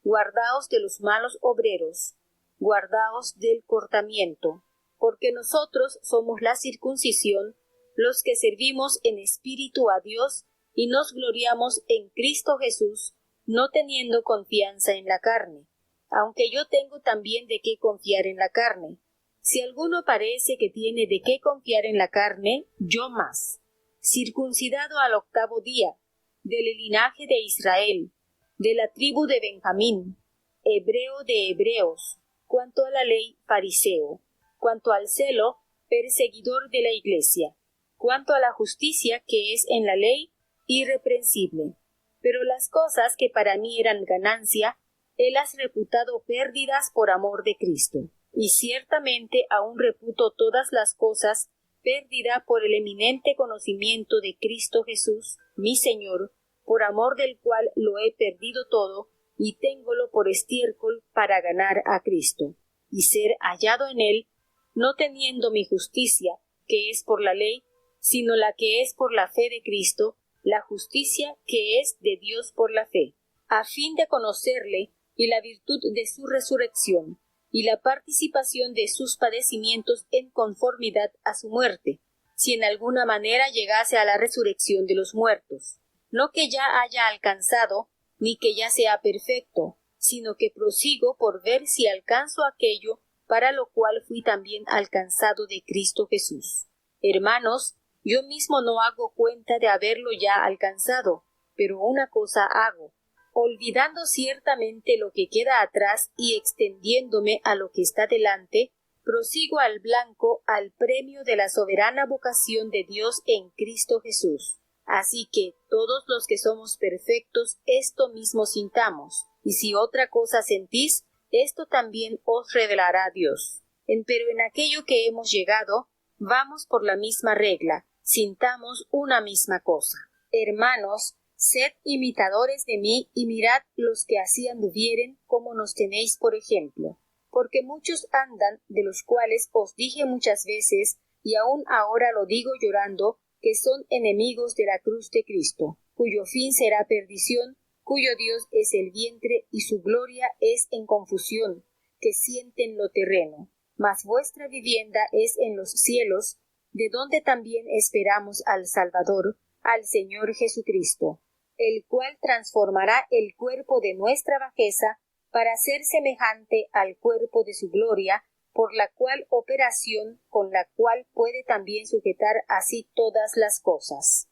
guardaos de los malos obreros, guardaos del cortamiento, porque nosotros somos la circuncisión, los que servimos en espíritu a Dios, y nos gloriamos en Cristo Jesús, no teniendo confianza en la carne, aunque yo tengo también de qué confiar en la carne. Si alguno parece que tiene de qué confiar en la carne, yo más. Circuncidado al 8º día, del linaje de Israel, de la tribu de Benjamín, hebreo de hebreos, cuanto a la ley, fariseo, cuanto al celo, perseguidor de la iglesia, cuanto a la justicia que es en la ley, irreprensible. Pero las cosas que para mí eran ganancia, he las reputado pérdidas por amor de Cristo. Y ciertamente aún reputo todas las cosas pérdida por el eminente conocimiento de Cristo Jesús, mi Señor, por amor del cual lo he perdido todo, y téngolo por estiércol para ganar a Cristo, y ser hallado en él, no teniendo mi justicia, que es por la ley, sino la que es por la fe de Cristo, la justicia que es de Dios por la fe, a fin de conocerle y la virtud de su resurrección, y la participación de sus padecimientos en conformidad a su muerte, si en alguna manera llegase a la resurrección de los muertos. No que ya haya alcanzado, ni que ya sea perfecto, sino que prosigo por ver si alcanzo aquello para lo cual fui también alcanzado de Cristo Jesús. Hermanos, Yo mismo no hago cuenta de haberlo ya alcanzado, pero una cosa hago, olvidando ciertamente lo que queda atrás y extendiéndome a lo que está delante, prosigo al blanco, al premio de la soberana vocación de Dios en Cristo Jesús. Así que todos los que somos perfectos, esto mismo sintamos, y si otra cosa sentís, esto también os revelará Dios. Pero en aquello que hemos llegado, vamos por la misma regla, sintamos una misma cosa. Hermanos, sed imitadores de mí y mirad los que así anduvieren como nos tenéis por ejemplo. Porque muchos andan, de los cuales os dije muchas veces, y aún ahora lo digo llorando, que son enemigos de la cruz de Cristo, cuyo fin será perdición, cuyo Dios es el vientre y su gloria es en confusión, que sienten lo terreno. Mas vuestra vivienda es en los cielos, de donde también esperamos al Salvador, al Señor Jesucristo, el cual transformará el cuerpo de nuestra bajeza para ser semejante al cuerpo de su gloria, por la cual operación con la cual puede también sujetar así todas las cosas.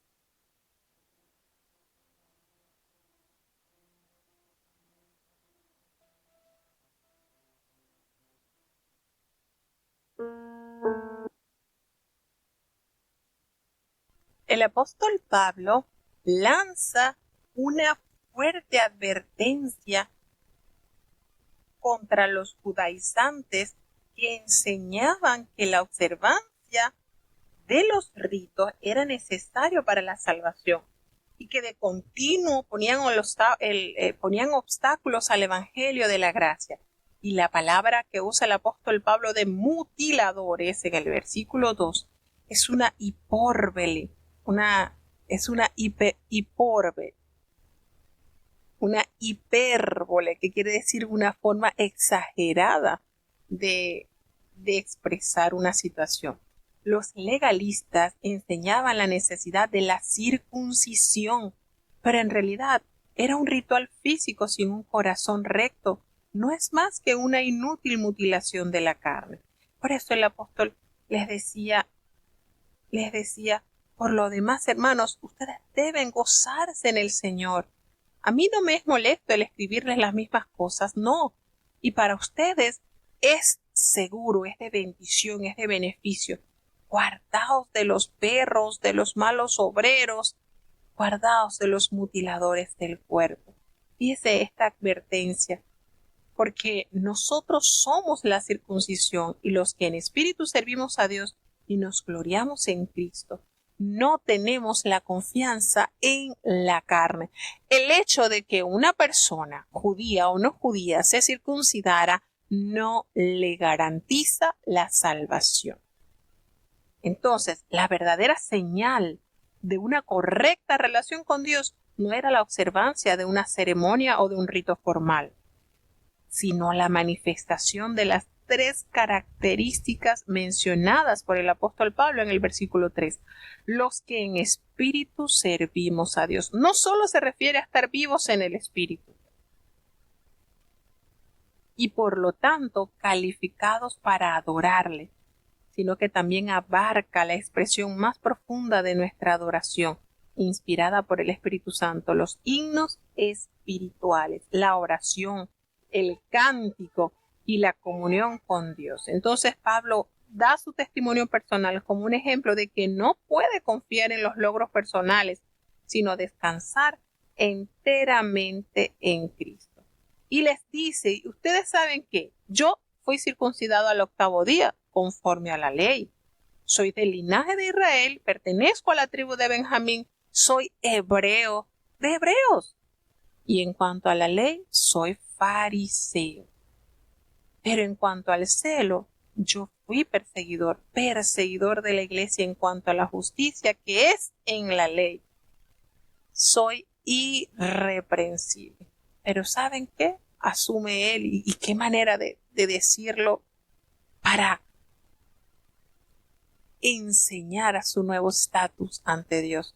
El apóstol Pablo lanza una fuerte advertencia contra los judaizantes que enseñaban que la observancia de los ritos era necesario para la salvación y que de continuo ponían obstáculos al evangelio de la gracia. Y la palabra que usa el apóstol Pablo de mutiladores en el versículo 2 es una hipórbele, una hipérbole, que quiere decir una forma exagerada de expresar una situación. Los legalistas enseñaban la necesidad de la circuncisión, pero en realidad era un ritual físico sin un corazón recto. No es más que una inútil mutilación de la carne. Por eso el apóstol les decía, por lo demás, hermanos, ustedes deben gozarse en el Señor. A mí no me es molesto el escribirles las mismas cosas, no. Y para ustedes es seguro, es de bendición, es de beneficio. Guardaos de los perros, de los malos obreros, guardaos de los mutiladores del cuerpo. Fíjese esta advertencia, porque nosotros somos la circuncisión y los que en espíritu servimos a Dios y nos gloriamos en Cristo. No tenemos la confianza en la carne. El hecho de que una persona, judía o no judía, se circuncidara no le garantiza la salvación. Entonces, la verdadera señal de una correcta relación con Dios no era la observancia de una ceremonia o de un rito formal, sino la manifestación de las 3 características mencionadas por el apóstol Pablo en el versículo 3. Los que en espíritu servimos a Dios. No solo se refiere a estar vivos en el espíritu, y por lo tanto calificados para adorarle, sino que también abarca la expresión más profunda de nuestra adoración, inspirada por el Espíritu Santo, los himnos espirituales, la oración, el cántico y la comunión con Dios. Entonces Pablo da su testimonio personal como un ejemplo de que no puede confiar en los logros personales, sino descansar enteramente en Cristo. Y les dice, ustedes saben que yo fui circuncidado al 8º día, conforme a la ley. Soy del linaje de Israel, pertenezco a la tribu de Benjamín, soy hebreo de hebreos. Y en cuanto a la ley, soy fariseo. Pero en cuanto al celo, yo fui perseguidor de la iglesia en cuanto a la justicia que es en la ley. Soy irreprensible. Pero ¿saben qué? Asume él, y qué manera de decirlo para enseñar a su nuevo estatus ante Dios.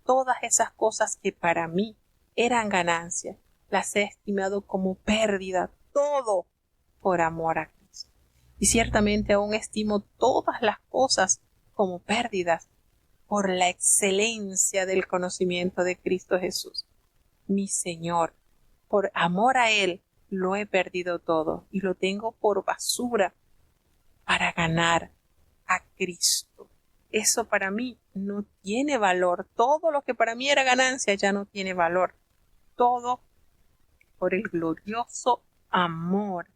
Todas esas cosas que para mí eran ganancia, las he estimado como pérdida, todo por amor a Cristo. Y ciertamente aún estimo todas las cosas como pérdidas por la excelencia del conocimiento de Cristo Jesús, mi Señor. Por amor a Él lo he perdido todo y lo tengo por basura para ganar a Cristo. Eso para mí no tiene valor. Todo lo que para mí era ganancia ya no tiene valor. Todo por el glorioso amor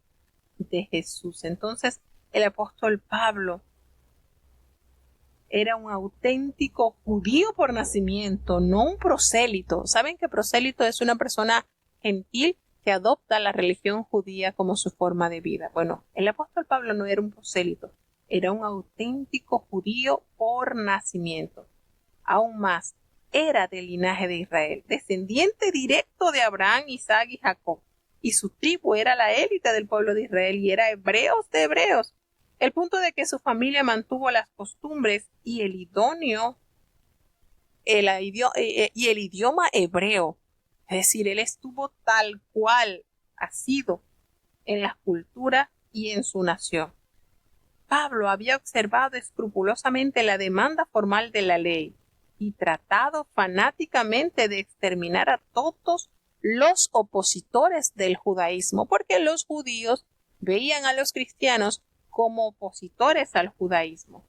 de Jesús. Entonces, el apóstol Pablo era un auténtico judío por nacimiento, no un prosélito. ¿Saben que prosélito es una persona gentil que adopta la religión judía como su forma de vida? Bueno, el apóstol Pablo no era un prosélito, era un auténtico judío por nacimiento. Aún más, era del linaje de Israel, descendiente directo de Abraham, Isaac y Jacob. Y su tribu era la élite del pueblo de Israel y era hebreos de hebreos. El punto de que su familia mantuvo las costumbres y el idioma hebreo. Es decir, él estuvo tal cual ha sido en la cultura y en su nación. Pablo había observado escrupulosamente la demanda formal de la ley y tratado fanáticamente de exterminar a todos los opositores del judaísmo, porque los judíos veían a los cristianos como opositores al judaísmo.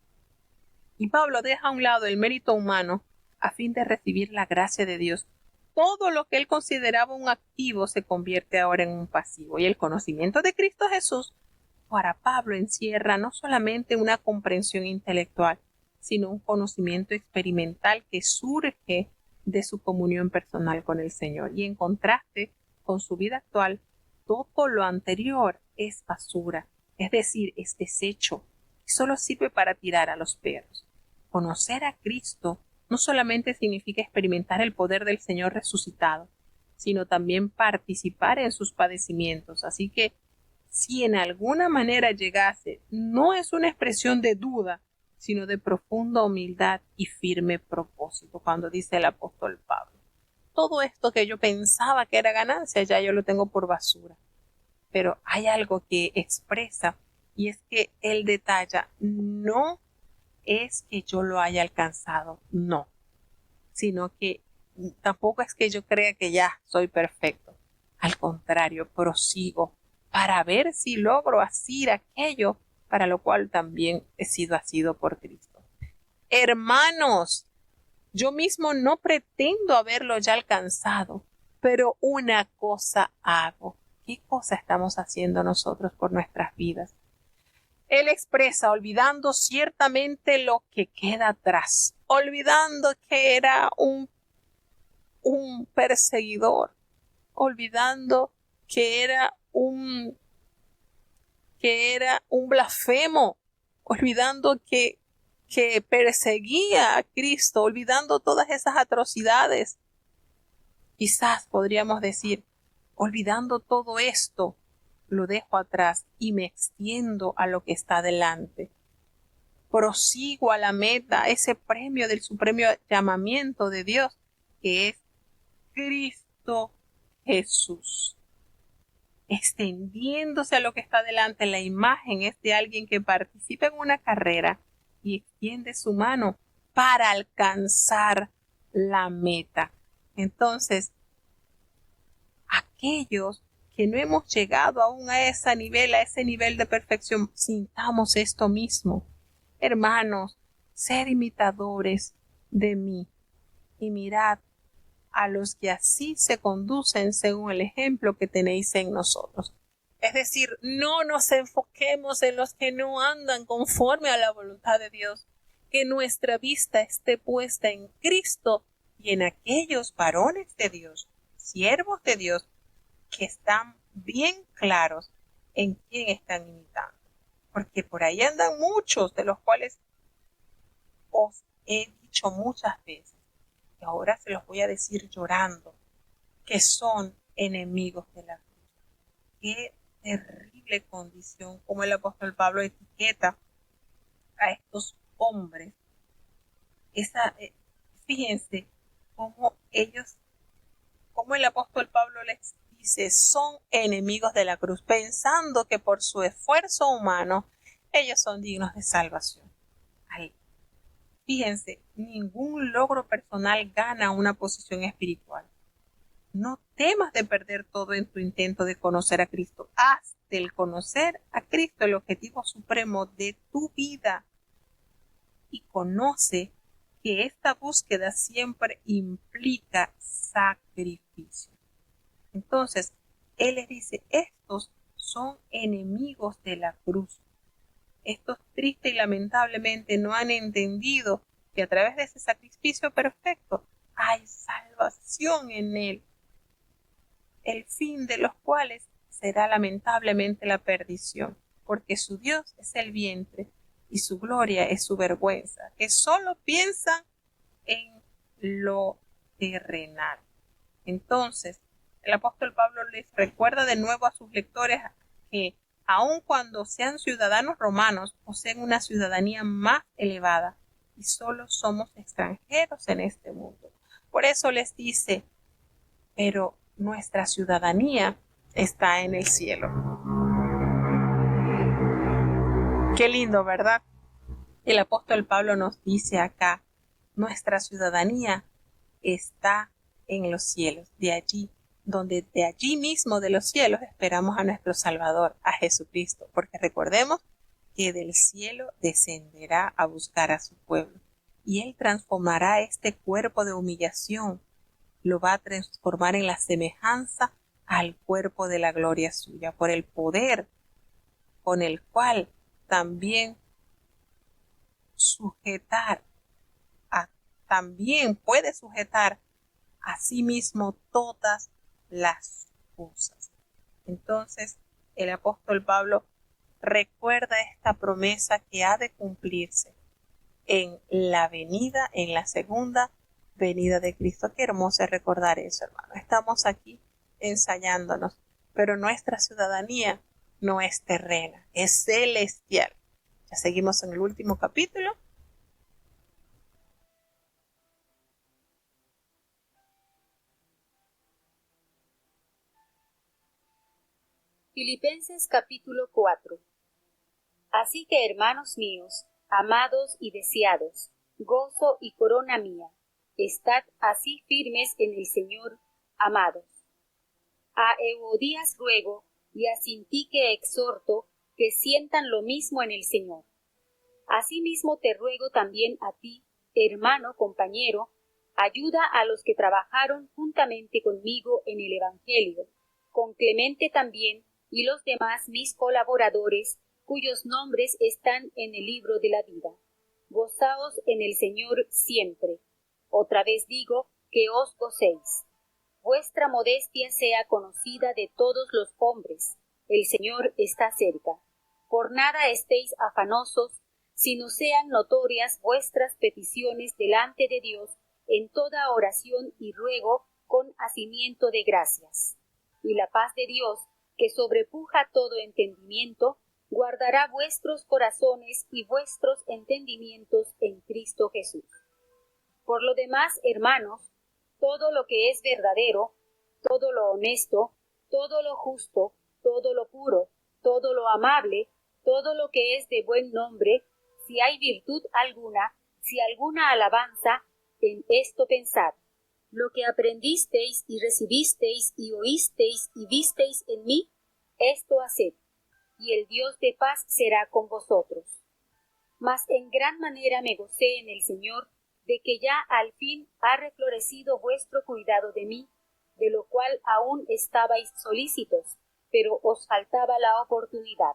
Y Pablo deja a un lado el mérito humano a fin de recibir la gracia de Dios. Todo lo que él consideraba un activo se convierte ahora en un pasivo. Y el conocimiento de Cristo Jesús para Pablo encierra no solamente una comprensión intelectual, sino un conocimiento experimental que surge de su comunión personal con el Señor. Y en contraste con su vida actual, todo lo anterior es basura. Es decir, es desecho y solo sirve para tirar a los perros. Conocer a Cristo no solamente significa experimentar el poder del Señor resucitado, sino también participar en sus padecimientos. Así que, si en alguna manera llegase, no es una expresión de duda, sino de profunda humildad y firme propósito, cuando dice el apóstol Pablo. Todo esto que yo pensaba que era ganancia, ya yo lo tengo por basura. Pero hay algo que expresa y es que él detalla, no es que yo lo haya alcanzado, no, sino que tampoco es que yo crea que ya soy perfecto. Al contrario, prosigo para ver si logro asir aquello para lo cual también he sido asido por Cristo. Hermanos, yo mismo no pretendo haberlo ya alcanzado, pero una cosa hago. ¿Qué cosa estamos haciendo nosotros por nuestras vidas? Él expresa, olvidando ciertamente lo que queda atrás, olvidando que era un perseguidor, olvidando que era un blasfemo, olvidando que perseguía a Cristo, olvidando todas esas atrocidades. Quizás podríamos decir, olvidando todo esto, lo dejo atrás y me extiendo a lo que está delante. Prosigo a la meta, ese premio del supremo llamamiento de Dios, que es Cristo Jesús. Extendiéndose a lo que está delante, la imagen es de alguien que participa en una carrera y extiende su mano para alcanzar la meta. Entonces, aquellos que no hemos llegado aún a ese nivel de perfección, sintamos esto mismo. Hermanos, sed imitadores de mí y mirad a los que así se conducen según el ejemplo que tenéis en nosotros. Es decir, no nos enfoquemos en los que no andan conforme a la voluntad de Dios, que nuestra vista esté puesta en Cristo y en aquellos varones de Dios, siervos de Dios, que están bien claros en quién están imitando. Porque por ahí andan muchos, de los cuales os he dicho muchas veces, y ahora se los voy a decir llorando, que son enemigos de la cruz. Qué terrible condición, como el apóstol Pablo etiqueta a estos hombres. Fíjense cómo el apóstol Pablo les dice, son enemigos de la cruz, pensando que por su esfuerzo humano ellos son dignos de salvación. Ahí. Fíjense, ningún logro personal gana una posición espiritual. No temas de perder todo en tu intento de conocer a Cristo. Haz del conocer a Cristo el objetivo supremo de tu vida. Y conoce que esta búsqueda siempre implica sacrificio. Entonces, Él les dice, estos son enemigos de la cruz. Estos triste y lamentablemente no han entendido que a través de ese sacrificio perfecto hay salvación en Él, el fin de los cuales será lamentablemente la perdición, porque su Dios es el vientre y su gloria es su vergüenza, que solo piensan en lo terrenal. Entonces, el apóstol Pablo les recuerda de nuevo a sus lectores que aun cuando sean ciudadanos romanos, poseen una ciudadanía más elevada y solo somos extranjeros en este mundo. Por eso les dice, pero nuestra ciudadanía está en el cielo. Qué lindo, ¿verdad? El apóstol Pablo nos dice acá, nuestra ciudadanía está en los cielos, de allí mismo de los cielos esperamos a nuestro Salvador, a Jesucristo, porque recordemos que del cielo descenderá a buscar a su pueblo y Él transformará este cuerpo de humillación, lo va a transformar en la semejanza al cuerpo de la gloria suya, por el poder con el cual también también puede sujetar a sí mismo todas las cosas. Entonces, el apóstol Pablo recuerda esta promesa que ha de cumplirse en la segunda venida de Cristo. Qué hermoso es recordar eso, hermano. Estamos aquí ensayándonos, pero nuestra ciudadanía no es terrena, es celestial. Ya seguimos en el último capítulo. Filipenses capítulo 4. Así que, hermanos míos, amados y deseados, gozo y corona mía, estad así firmes en el Señor, amados. A Eudías ruego y a Sintique exhorto que sientan lo mismo en el Señor. Asimismo te ruego también a ti, hermano compañero, ayuda a los que trabajaron juntamente conmigo en el Evangelio, con Clemente también, y los demás mis colaboradores, cuyos nombres están en el libro de la vida. Gozaos en el Señor siempre. Otra vez digo que os gocéis. Vuestra modestia sea conocida de todos los hombres. El Señor está cerca. Por nada estéis afanosos, sino sean notorias vuestras peticiones delante de Dios en toda oración y ruego con hacimiento de gracias. Y la paz de Dios, que sobrepuja todo entendimiento, guardará vuestros corazones y vuestros entendimientos en Cristo Jesús. Por lo demás, hermanos, todo lo que es verdadero, todo lo honesto, todo lo justo, todo lo puro, todo lo amable, todo lo que es de buen nombre, si hay virtud alguna, si alguna alabanza, en esto pensad. Lo que aprendisteis y recibisteis y oísteis y visteis en mí, esto haced, y el Dios de paz será con vosotros. Mas en gran manera me gocé en el Señor, de que ya al fin ha reflorecido vuestro cuidado de mí, de lo cual aún estabais solícitos, pero os faltaba la oportunidad.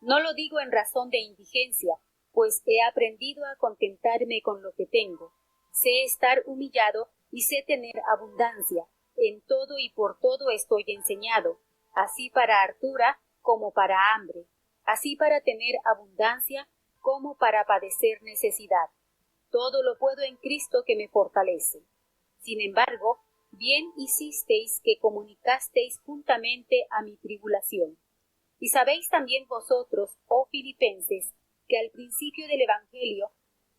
No lo digo en razón de indigencia, pues he aprendido a contentarme con lo que tengo. Sé estar humillado y sé tener abundancia. En todo y por todo estoy enseñado, así para hartura como para hambre, así para tener abundancia como para padecer necesidad. Todo lo puedo en Cristo que me fortalece. Sin embargo, bien hicisteis que comunicasteis juntamente a mi tribulación. Y sabéis también vosotros, oh filipenses, que al principio del Evangelio,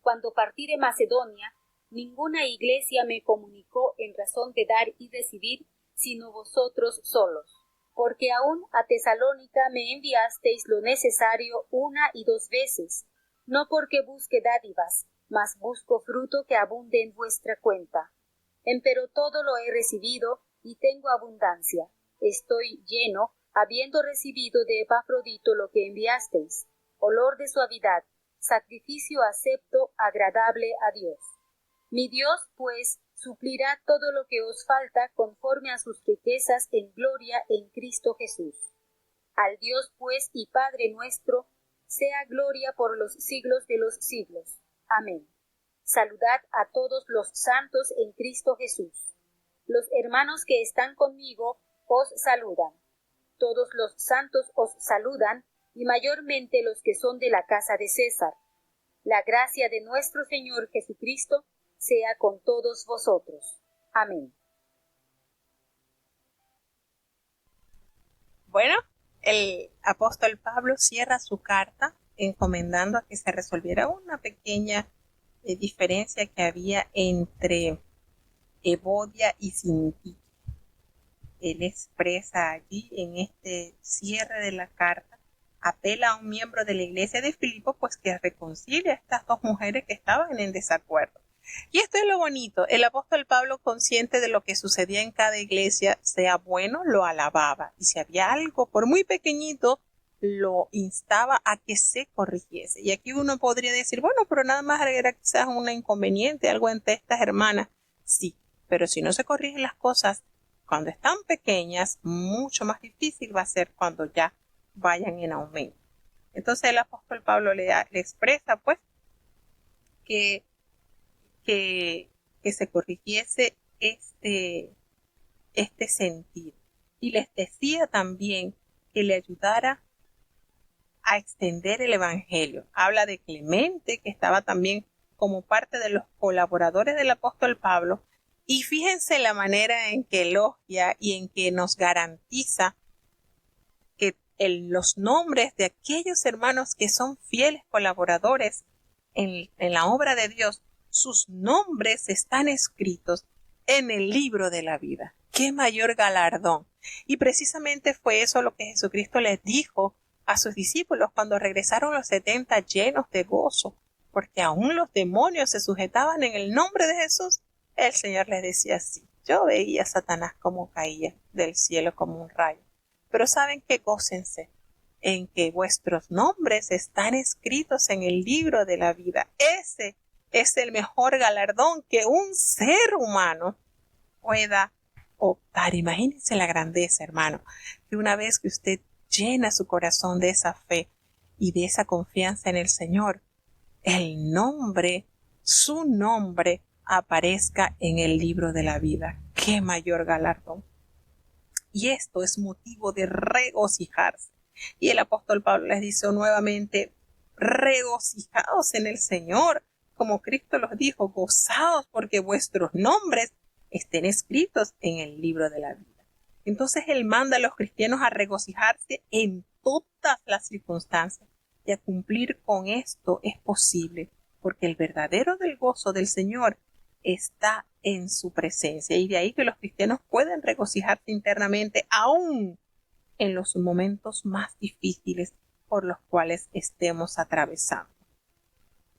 cuando partí de Macedonia, ninguna iglesia me comunicó en razón de dar y recibir, sino vosotros solos. Porque aún a Tesalónica me enviasteis lo necesario 1 y 2 veces, no porque busque dádivas, mas busco fruto que abunde en vuestra cuenta. Empero todo lo he recibido, y tengo abundancia. Estoy lleno, habiendo recibido de Epafrodito lo que enviasteis, olor de suavidad, sacrificio acepto, agradable a Dios. Mi Dios, pues, suplirá todo lo que os falta conforme a sus riquezas en gloria en Cristo Jesús. Al Dios, pues, y Padre nuestro, sea gloria por los siglos de los siglos. Amén. Saludad a todos los santos en Cristo Jesús. Los hermanos que están conmigo os saludan. Todos los santos os saludan, y mayormente los que son de la casa de César. La gracia de nuestro Señor Jesucristo sea con todos vosotros. Amén. Bueno, el apóstol Pablo cierra su carta encomendando a que se resolviera una pequeña diferencia que había entre Evodia y Sintique. Él expresa allí en este cierre de la carta, apela a un miembro de la iglesia de Filipo pues que reconcilie a estas dos mujeres que estaban en desacuerdo. Y esto es lo bonito, el apóstol Pablo, consciente de lo que sucedía en cada iglesia, sea bueno, lo alababa, y si había algo por muy pequeñito, lo instaba a que se corrigiese. Y aquí uno podría decir, bueno, pero nada más era quizás un inconveniente, algo entre estas hermanas. Sí, pero si no se corrigen las cosas cuando están pequeñas, mucho más difícil va a ser cuando ya vayan en aumento. Entonces el apóstol Pablo le expresa pues que se corrigiese este sentido. Y les decía también que le ayudara a extender el evangelio. Habla de Clemente, que estaba también como parte de los colaboradores del apóstol Pablo. Y fíjense la manera en que elogia y en que nos garantiza que los nombres de aquellos hermanos que son fieles colaboradores en la obra de Dios, sus nombres están escritos en el libro de la vida. ¡Qué mayor galardón! Y precisamente fue eso lo que Jesucristo les dijo a sus discípulos cuando regresaron los 70 llenos de gozo, porque aún los demonios se sujetaban en el nombre de Jesús. El Señor les decía así: yo veía a Satanás como caía del cielo como un rayo. Pero saben que gócense en que vuestros nombres están escritos en el libro de la vida. Ese es el mejor galardón que un ser humano pueda optar. Imagínense la grandeza, hermano, que una vez que usted llena su corazón de esa fe y de esa confianza en el Señor, el nombre, su nombre, aparezca en el libro de la vida. ¡Qué mayor galardón! Y esto es motivo de regocijarse. Y el apóstol Pablo les dice nuevamente: regocijaos en el Señor, como Cristo los dijo, gozaos porque vuestros nombres estén escritos en el libro de la vida. Entonces él manda a los cristianos a regocijarse en todas las circunstancias, y a cumplir con esto es posible, porque el verdadero del gozo del Señor está en su presencia, y de ahí que los cristianos pueden regocijarse internamente aún en los momentos más difíciles por los cuales estemos atravesando.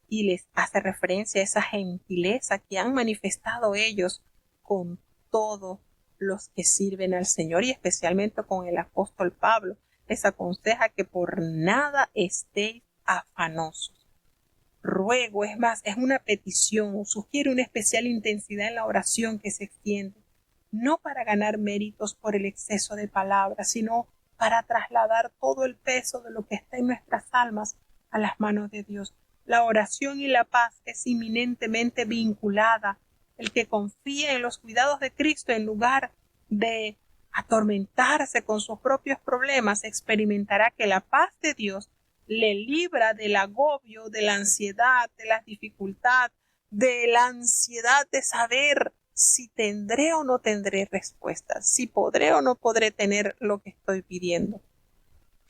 Y les hace referencia a esa gentileza que han manifestado ellos con todos los que sirven al Señor, y especialmente con el apóstol Pablo. Les aconseja que por nada estéis afanosos. Ruego, es más, es una petición, sugiere una especial intensidad en la oración que se extiende, no para ganar méritos por el exceso de palabras, sino para trasladar todo el peso de lo que está en nuestras almas a las manos de Dios. La oración y la paz es inminentemente vinculada. El que confía en los cuidados de Cristo en lugar de atormentarse con sus propios problemas, experimentará que la paz de Dios le libra del agobio, de la ansiedad, de la dificultad, de la ansiedad de saber si tendré o no tendré respuestas, si podré o no podré tener lo que estoy pidiendo.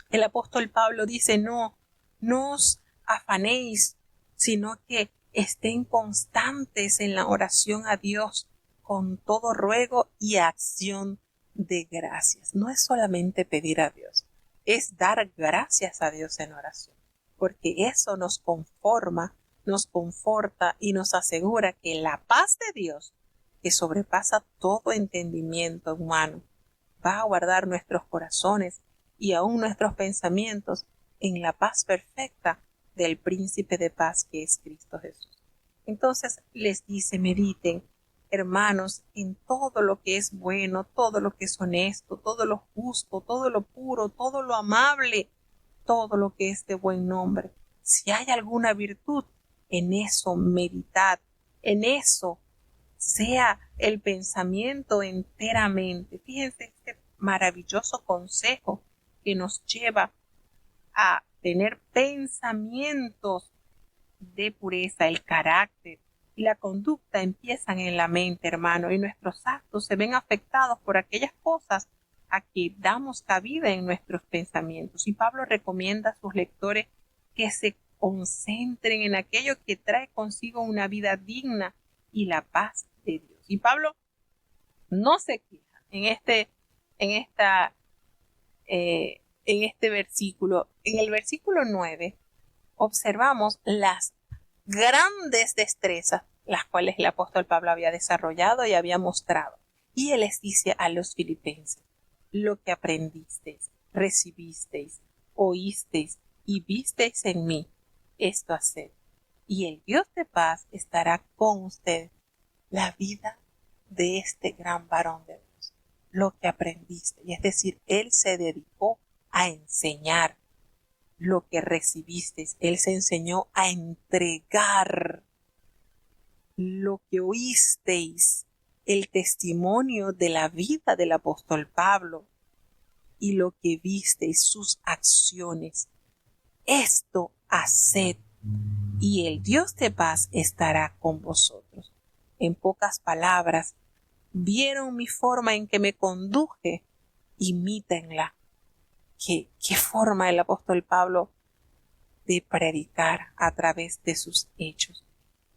El apóstol Pablo dice: no os afanéis, sino que estén constantes en la oración a Dios con todo ruego y acción de gracias. No es solamente pedir a Dios, es dar gracias a Dios en oración, porque eso nos conforma nos conforta y nos asegura que la paz de Dios, que sobrepasa todo entendimiento humano, va a guardar nuestros corazones y aún nuestros pensamientos en la paz perfecta del príncipe de paz que es Cristo Jesús. Entonces les dice, mediten, hermanos, en todo lo que es bueno, todo lo que es honesto, todo lo justo, todo lo puro, todo lo amable, todo lo que es de buen nombre. Si hay alguna virtud, en eso meditad, en eso sea el pensamiento enteramente. Fíjense este maravilloso consejo que nos lleva a tener pensamientos de pureza, el carácter y la conducta empiezan en la mente, hermano, y nuestros actos se ven afectados por aquellas cosas a que damos cabida en nuestros pensamientos. Y Pablo recomienda a sus lectores que se concentren en aquello que trae consigo una vida digna y la paz de Dios. Y Pablo no se queja en este versículo. En el versículo 9 observamos las grandes destrezas las cuales el apóstol Pablo había desarrollado y había mostrado. Y él les dice a los filipenses, lo que aprendisteis, recibisteis, oísteis y visteis en mí, esto haced, y el Dios de paz estará con ustedes. La vida de este gran varón de Dios, lo que aprendiste, y es decir, él se dedicó a enseñar. Lo que recibisteis, él se enseñó a entregar. Lo que oísteis, el testimonio de la vida del apóstol Pablo, y lo que visteis, sus acciones, esto haced, y el Dios de paz estará con vosotros. En pocas palabras, vieron mi forma en que me conduje, imítenla. ¿Qué forma el apóstol Pablo de predicar a través de sus hechos?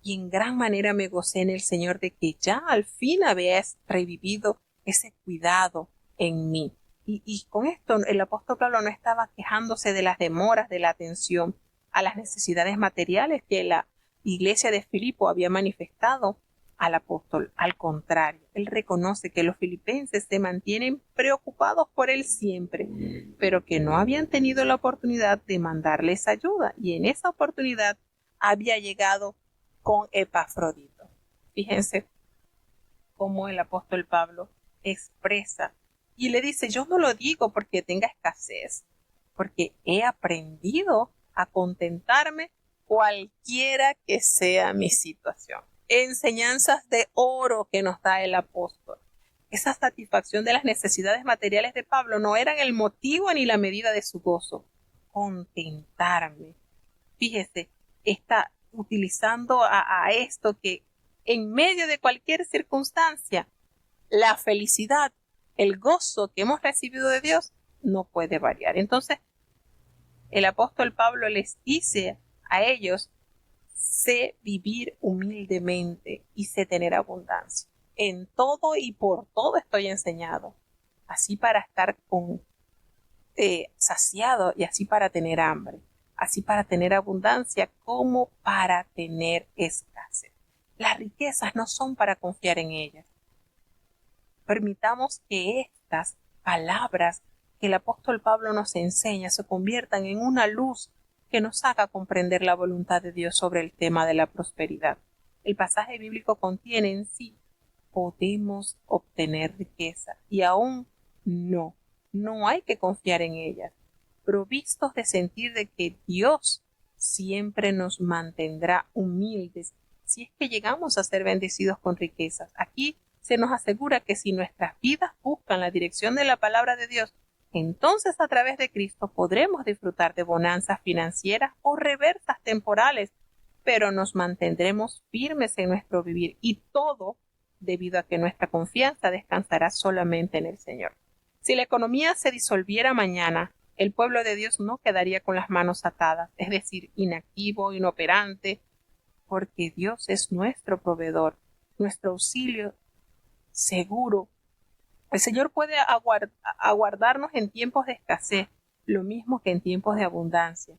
Y en gran manera me gocé en el Señor de que ya al fin habías revivido ese cuidado en mí. Y con esto el apóstol Pablo no estaba quejándose de las demoras de la atención a las necesidades materiales que la iglesia de Filipo había manifestado al apóstol. Al contrario, él reconoce que los filipenses se mantienen preocupados por él siempre, pero que no habían tenido la oportunidad de mandarles ayuda, y en esa oportunidad había llegado con Epafrodito. Fíjense cómo el apóstol Pablo expresa y le dice, yo no lo digo porque tenga escasez, porque he aprendido a contentarme cualquiera que sea mi situación. Enseñanzas de oro que nos da el apóstol. Esa satisfacción de las necesidades materiales de Pablo no eran el motivo ni la medida de su gozo. Contentarme. Fíjese, está utilizando a esto que en medio de cualquier circunstancia, la felicidad, el gozo que hemos recibido de Dios no puede variar. Entonces, el apóstol Pablo les dice a ellos, sé vivir humildemente y sé tener abundancia. En todo y por todo estoy enseñado, así para estar saciado y así para tener hambre, así para tener abundancia como para tener escasez. Las riquezas no son para confiar en ellas. Permitamos que estas palabras que el apóstol Pablo nos enseña se conviertan en una luz que nos haga comprender la voluntad de Dios sobre el tema de la prosperidad. El pasaje bíblico contiene en sí, podemos obtener riqueza y aún no hay que confiar en ellas, provistos de sentir de que Dios siempre nos mantendrá humildes si es que llegamos a ser bendecidos con riquezas. Aquí se nos asegura que si nuestras vidas buscan la dirección de la palabra de Dios, entonces a través de Cristo podremos disfrutar de bonanzas financieras o reversas temporales, pero nos mantendremos firmes en nuestro vivir, y todo debido a que nuestra confianza descansará solamente en el Señor. Si la economía se disolviera mañana, el pueblo de Dios no quedaría con las manos atadas, es decir, inactivo, inoperante, porque Dios es nuestro proveedor, nuestro auxilio seguro. El Señor puede aguardarnos en tiempos de escasez, lo mismo que en tiempos de abundancia.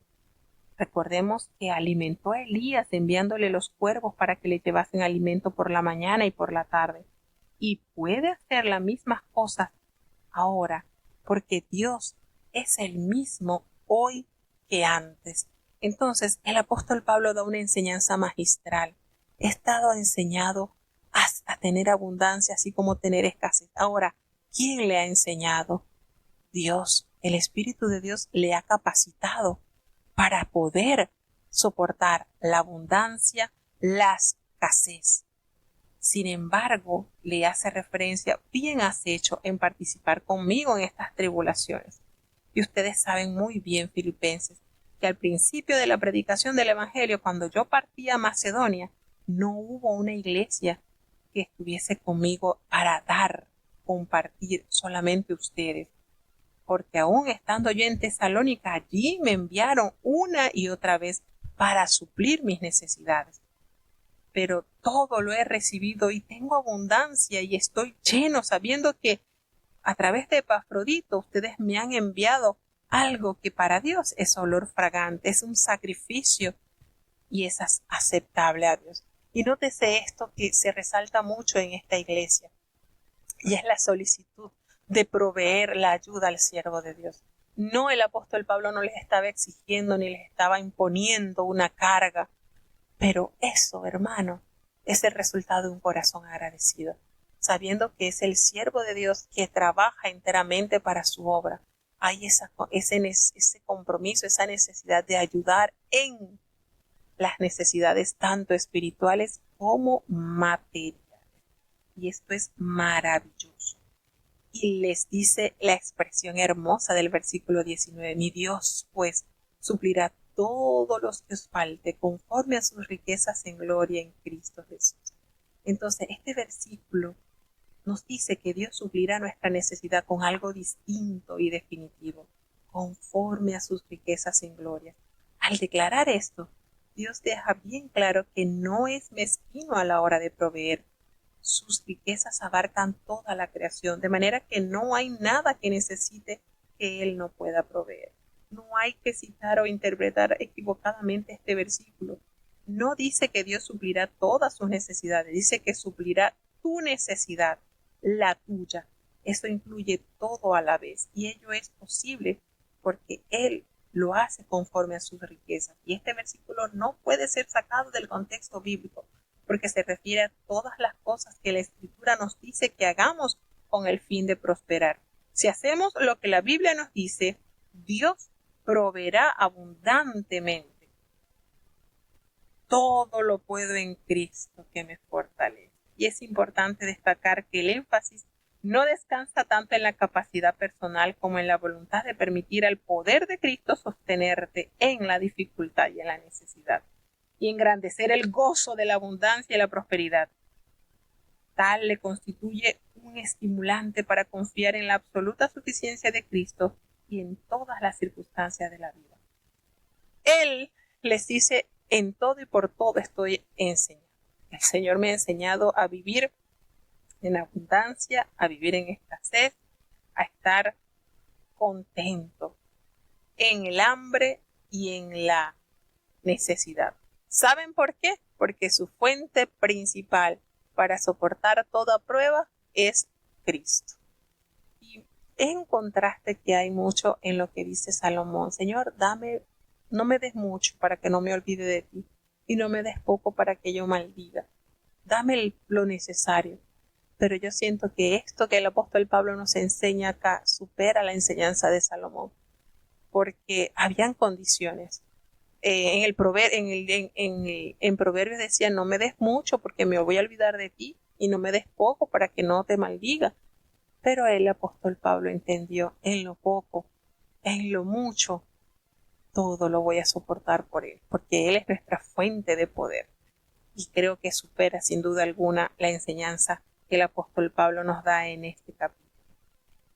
Recordemos que alimentó a Elías enviándole los cuervos para que le llevasen alimento por la mañana y por la tarde. Y puede hacer las mismas cosas ahora, porque Dios es el mismo hoy que antes. Entonces, el apóstol Pablo da una enseñanza magistral. He estado enseñado a tener abundancia, así como tener escasez. Ahora, ¿quién le ha enseñado? Dios. El Espíritu de Dios le ha capacitado para poder soportar la abundancia, la escasez. Sin embargo, le hace referencia, bien has hecho en participar conmigo en estas tribulaciones. Y ustedes saben muy bien, filipenses, que al principio de la predicación del Evangelio, cuando yo partí a Macedonia, no hubo una iglesia que estuviese conmigo para compartir solamente ustedes. Porque aún estando yo en Tesalónica, allí me enviaron una y otra vez para suplir mis necesidades. Pero todo lo he recibido y tengo abundancia y estoy lleno, sabiendo que a través de Epafrodito ustedes me han enviado algo que para Dios es olor fragante, es un sacrificio y es aceptable a Dios. Y nótese esto que se resalta mucho en esta iglesia, y es la solicitud de proveer la ayuda al siervo de Dios. No, el apóstol Pablo no les estaba exigiendo ni les estaba imponiendo una carga, pero eso, hermano, es el resultado de un corazón agradecido, sabiendo que es el siervo de Dios que trabaja enteramente para su obra. Hay ese compromiso, esa necesidad de ayudar en las necesidades tanto espirituales como materiales. Y esto es maravilloso. Y les dice la expresión hermosa del versículo 19, mi Dios pues suplirá todo lo que os falte conforme a sus riquezas en gloria en Cristo Jesús. Entonces este versículo nos dice que Dios suplirá nuestra necesidad con algo distinto y definitivo, conforme a sus riquezas en gloria. Al declarar esto, Dios deja bien claro que no es mezquino a la hora de proveer. Sus riquezas abarcan toda la creación, de manera que no hay nada que necesite que Él no pueda proveer. No hay que citar o interpretar equivocadamente este versículo. No dice que Dios suplirá todas sus necesidades, dice que suplirá tu necesidad, la tuya. Eso incluye todo a la vez y ello es posible porque Él lo hace conforme a sus riquezas. Y este versículo no puede ser sacado del contexto bíblico, porque se refiere a todas las cosas que la Escritura nos dice que hagamos con el fin de prosperar. Si hacemos lo que la Biblia nos dice, Dios proveerá abundantemente. Todo lo puedo en Cristo que me fortalece. Y es importante destacar que el énfasis no descansa tanto en la capacidad personal como en la voluntad de permitir al poder de Cristo sostenerte en la dificultad y en la necesidad, y engrandecer el gozo de la abundancia y la prosperidad. Tal le constituye un estimulante para confiar en la absoluta suficiencia de Cristo y en todas las circunstancias de la vida. Él les dice, en todo y por todo estoy enseñando. El Señor me ha enseñado a vivir en abundancia, a vivir en escasez, a estar contento en el hambre y en la necesidad. ¿Saben por qué? Porque su fuente principal para soportar toda prueba es Cristo. Y es un contraste que hay mucho en lo que dice Salomón. Señor, no me des mucho para que no me olvide de ti, y no me des poco para que yo maldiga. Dame lo necesario. Pero yo siento que esto que el apóstol Pablo nos enseña acá supera la enseñanza de Salomón, porque habían condiciones. En Proverbios decía, no me des mucho porque me voy a olvidar de ti, y no me des poco para que no te maldiga. Pero el apóstol Pablo entendió, en lo poco, en lo mucho, todo lo voy a soportar por él, porque él es nuestra fuente de poder. Y creo que supera sin duda alguna la enseñanza que el apóstol Pablo nos da en este capítulo.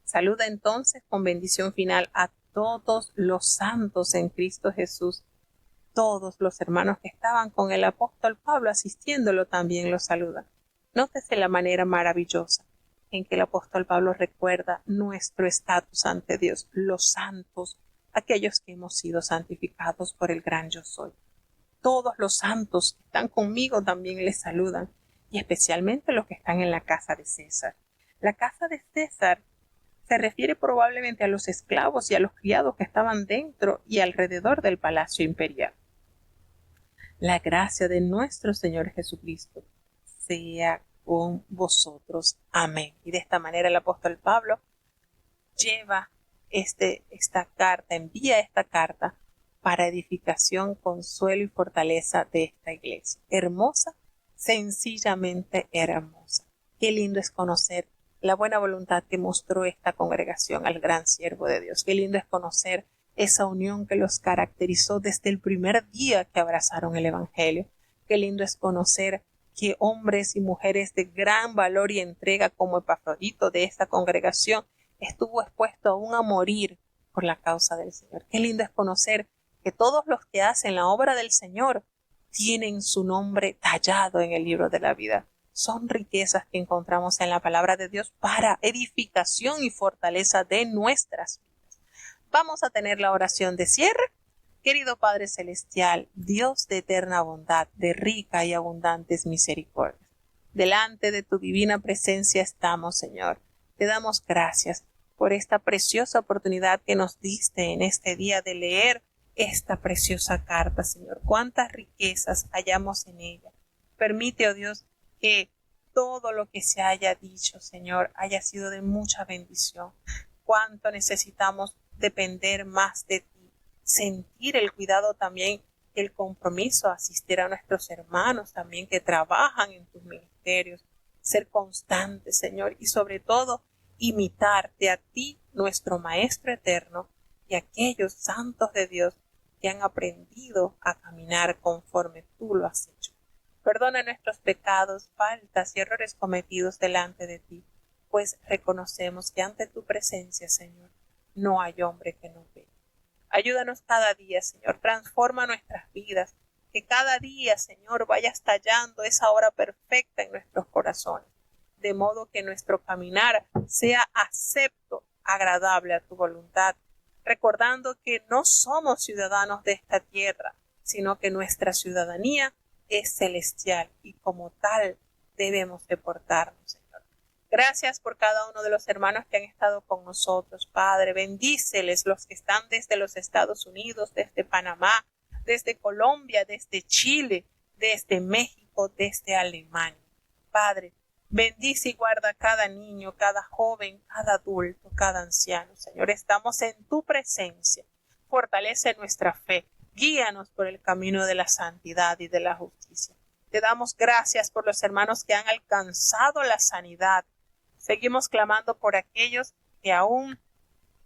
Saluda entonces con bendición final a todos los santos en Cristo Jesús. Todos los hermanos que estaban con el apóstol Pablo asistiéndolo también lo saludan. Nótese la manera maravillosa en que el apóstol Pablo recuerda nuestro estatus ante Dios, los santos, aquellos que hemos sido santificados por el gran yo soy. Todos los santos que están conmigo también les saludan, y especialmente los que están en la casa de César. La casa de César se refiere probablemente a los esclavos y a los criados que estaban dentro y alrededor del palacio imperial. La gracia de nuestro Señor Jesucristo sea con vosotros. Amén. Y de esta manera el apóstol Pablo envía esta carta para edificación, consuelo y fortaleza de esta iglesia. Hermosa, sencillamente hermosa. Qué lindo es conocer la buena voluntad que mostró esta congregación al gran siervo de Dios. Qué lindo es conocer esa unión que los caracterizó desde el primer día que abrazaron el Evangelio. Qué lindo es conocer que hombres y mujeres de gran valor y entrega como Epafrodito de esta congregación estuvo expuesto aún a morir por la causa del Señor. Qué lindo es conocer que todos los que hacen la obra del Señor tienen su nombre tallado en el libro de la vida. Son riquezas que encontramos en la palabra de Dios para edificación y fortaleza de nuestras vidas. Vamos a tener la oración de cierre. Querido Padre Celestial, Dios de eterna bondad, de rica y abundantes misericordias, delante de tu divina presencia estamos, Señor. Te damos gracias por esta preciosa oportunidad que nos diste en este día de leer esta preciosa carta, Señor. Cuántas riquezas hallamos en ella. Permite, oh Dios, que todo lo que se haya dicho, Señor, haya sido de mucha bendición. Cuánto necesitamos depender más de ti, sentir el cuidado también, el compromiso, asistir a nuestros hermanos también que trabajan en tus ministerios, ser constantes, Señor, y sobre todo imitarte a ti, nuestro Maestro eterno, y aquellos santos de Dios que han aprendido a caminar conforme tú lo has hecho. Perdona nuestros pecados, faltas y errores cometidos delante de ti, pues reconocemos que ante tu presencia, Señor, no hay hombre que no peque. Ayúdanos cada día, Señor, transforma nuestras vidas, que cada día, Señor, vayas tallando esa hora perfecta en nuestros corazones, de modo que nuestro caminar sea acepto, agradable a tu voluntad, recordando que no somos ciudadanos de esta tierra, sino que nuestra ciudadanía es celestial y como tal debemos de portarnos, Señor. Gracias por cada uno de los hermanos que han estado con nosotros, Padre. Bendíceles los que están desde los Estados Unidos, desde Panamá, desde Colombia, desde Chile, desde México, desde Alemania. Padre, bendice y guarda cada niño, cada joven, cada adulto, cada anciano. Señor, estamos en tu presencia. Fortalece nuestra fe. Guíanos por el camino de la santidad y de la justicia. Te damos gracias por los hermanos que han alcanzado la sanidad. Seguimos clamando por aquellos que aún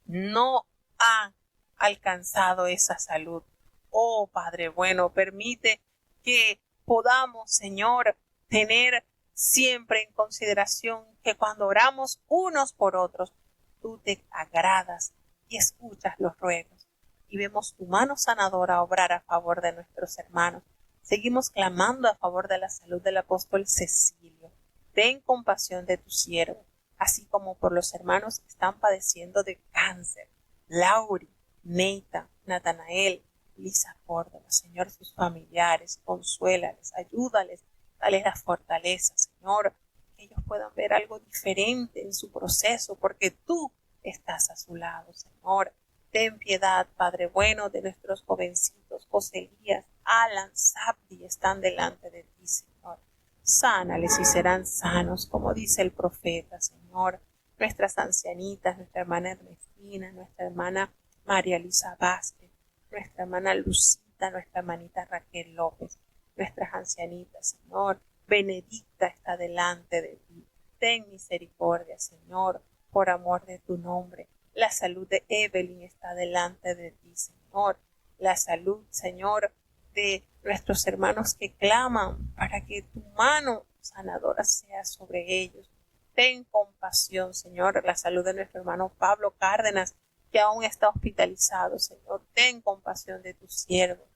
no han alcanzado esa salud. Oh Padre bueno, permite que podamos, Señor, tener siempre en consideración que cuando oramos unos por otros, tú te agradas y escuchas los ruegos. Y vemos tu mano sanadora obrar a favor de nuestros hermanos. Seguimos clamando a favor de la salud del apóstol Cecilio. Ten compasión de tu siervo, así como por los hermanos que están padeciendo de cáncer. Lauri, Neita, Natanael, Lisa Córdoba, Señor, sus familiares, consuélales, ayúdales, dale la fortaleza, Señor, que ellos puedan ver algo diferente en su proceso, porque tú estás a su lado, Señor. Ten piedad, Padre bueno, de nuestros jovencitos, José Elías, Alan, Sabdi, están delante de ti, Señor. Sánales y serán sanos, como dice el profeta, Señor. Nuestras ancianitas, nuestra hermana Ernestina, nuestra hermana María Luisa Vázquez, nuestra hermana Lucita, nuestra hermanita Raquel López, nuestras ancianitas, Señor. Benedicta está delante de ti. Ten misericordia, Señor, por amor de tu nombre. La salud de Evelyn está delante de ti, Señor. La salud, Señor, de nuestros hermanos que claman para que tu mano sanadora sea sobre ellos. Ten compasión, Señor, la salud de nuestro hermano Pablo Cárdenas, que aún está hospitalizado, Señor. Ten compasión de tu siervo.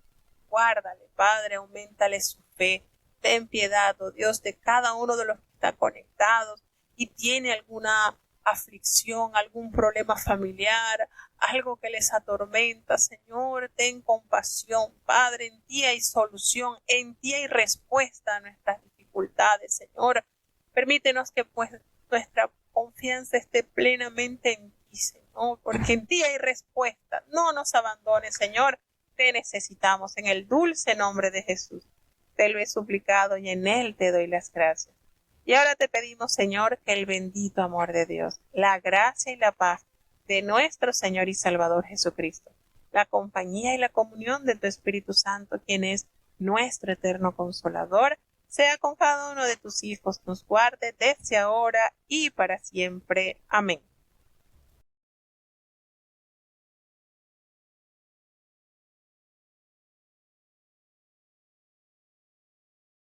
Guárdale, Padre, auméntale su fe. Ten piedad, oh Dios, de cada uno de los que está conectados y tiene alguna aflicción, algún problema familiar, algo que les atormenta, Señor, ten compasión. Padre, en ti hay solución, en ti hay respuesta a nuestras dificultades, Señor. Permítenos que pues nuestra confianza esté plenamente en ti, Señor, porque en ti hay respuesta. No nos abandones, Señor. Te necesitamos en el dulce nombre de Jesús. Te lo he suplicado y en él te doy las gracias. Y ahora te pedimos, Señor, que el bendito amor de Dios, la gracia y la paz de nuestro Señor y Salvador Jesucristo, la compañía y la comunión de tu Espíritu Santo, quien es nuestro eterno Consolador, sea con cada uno de tus hijos, nos guarde desde ahora y para siempre. Amén.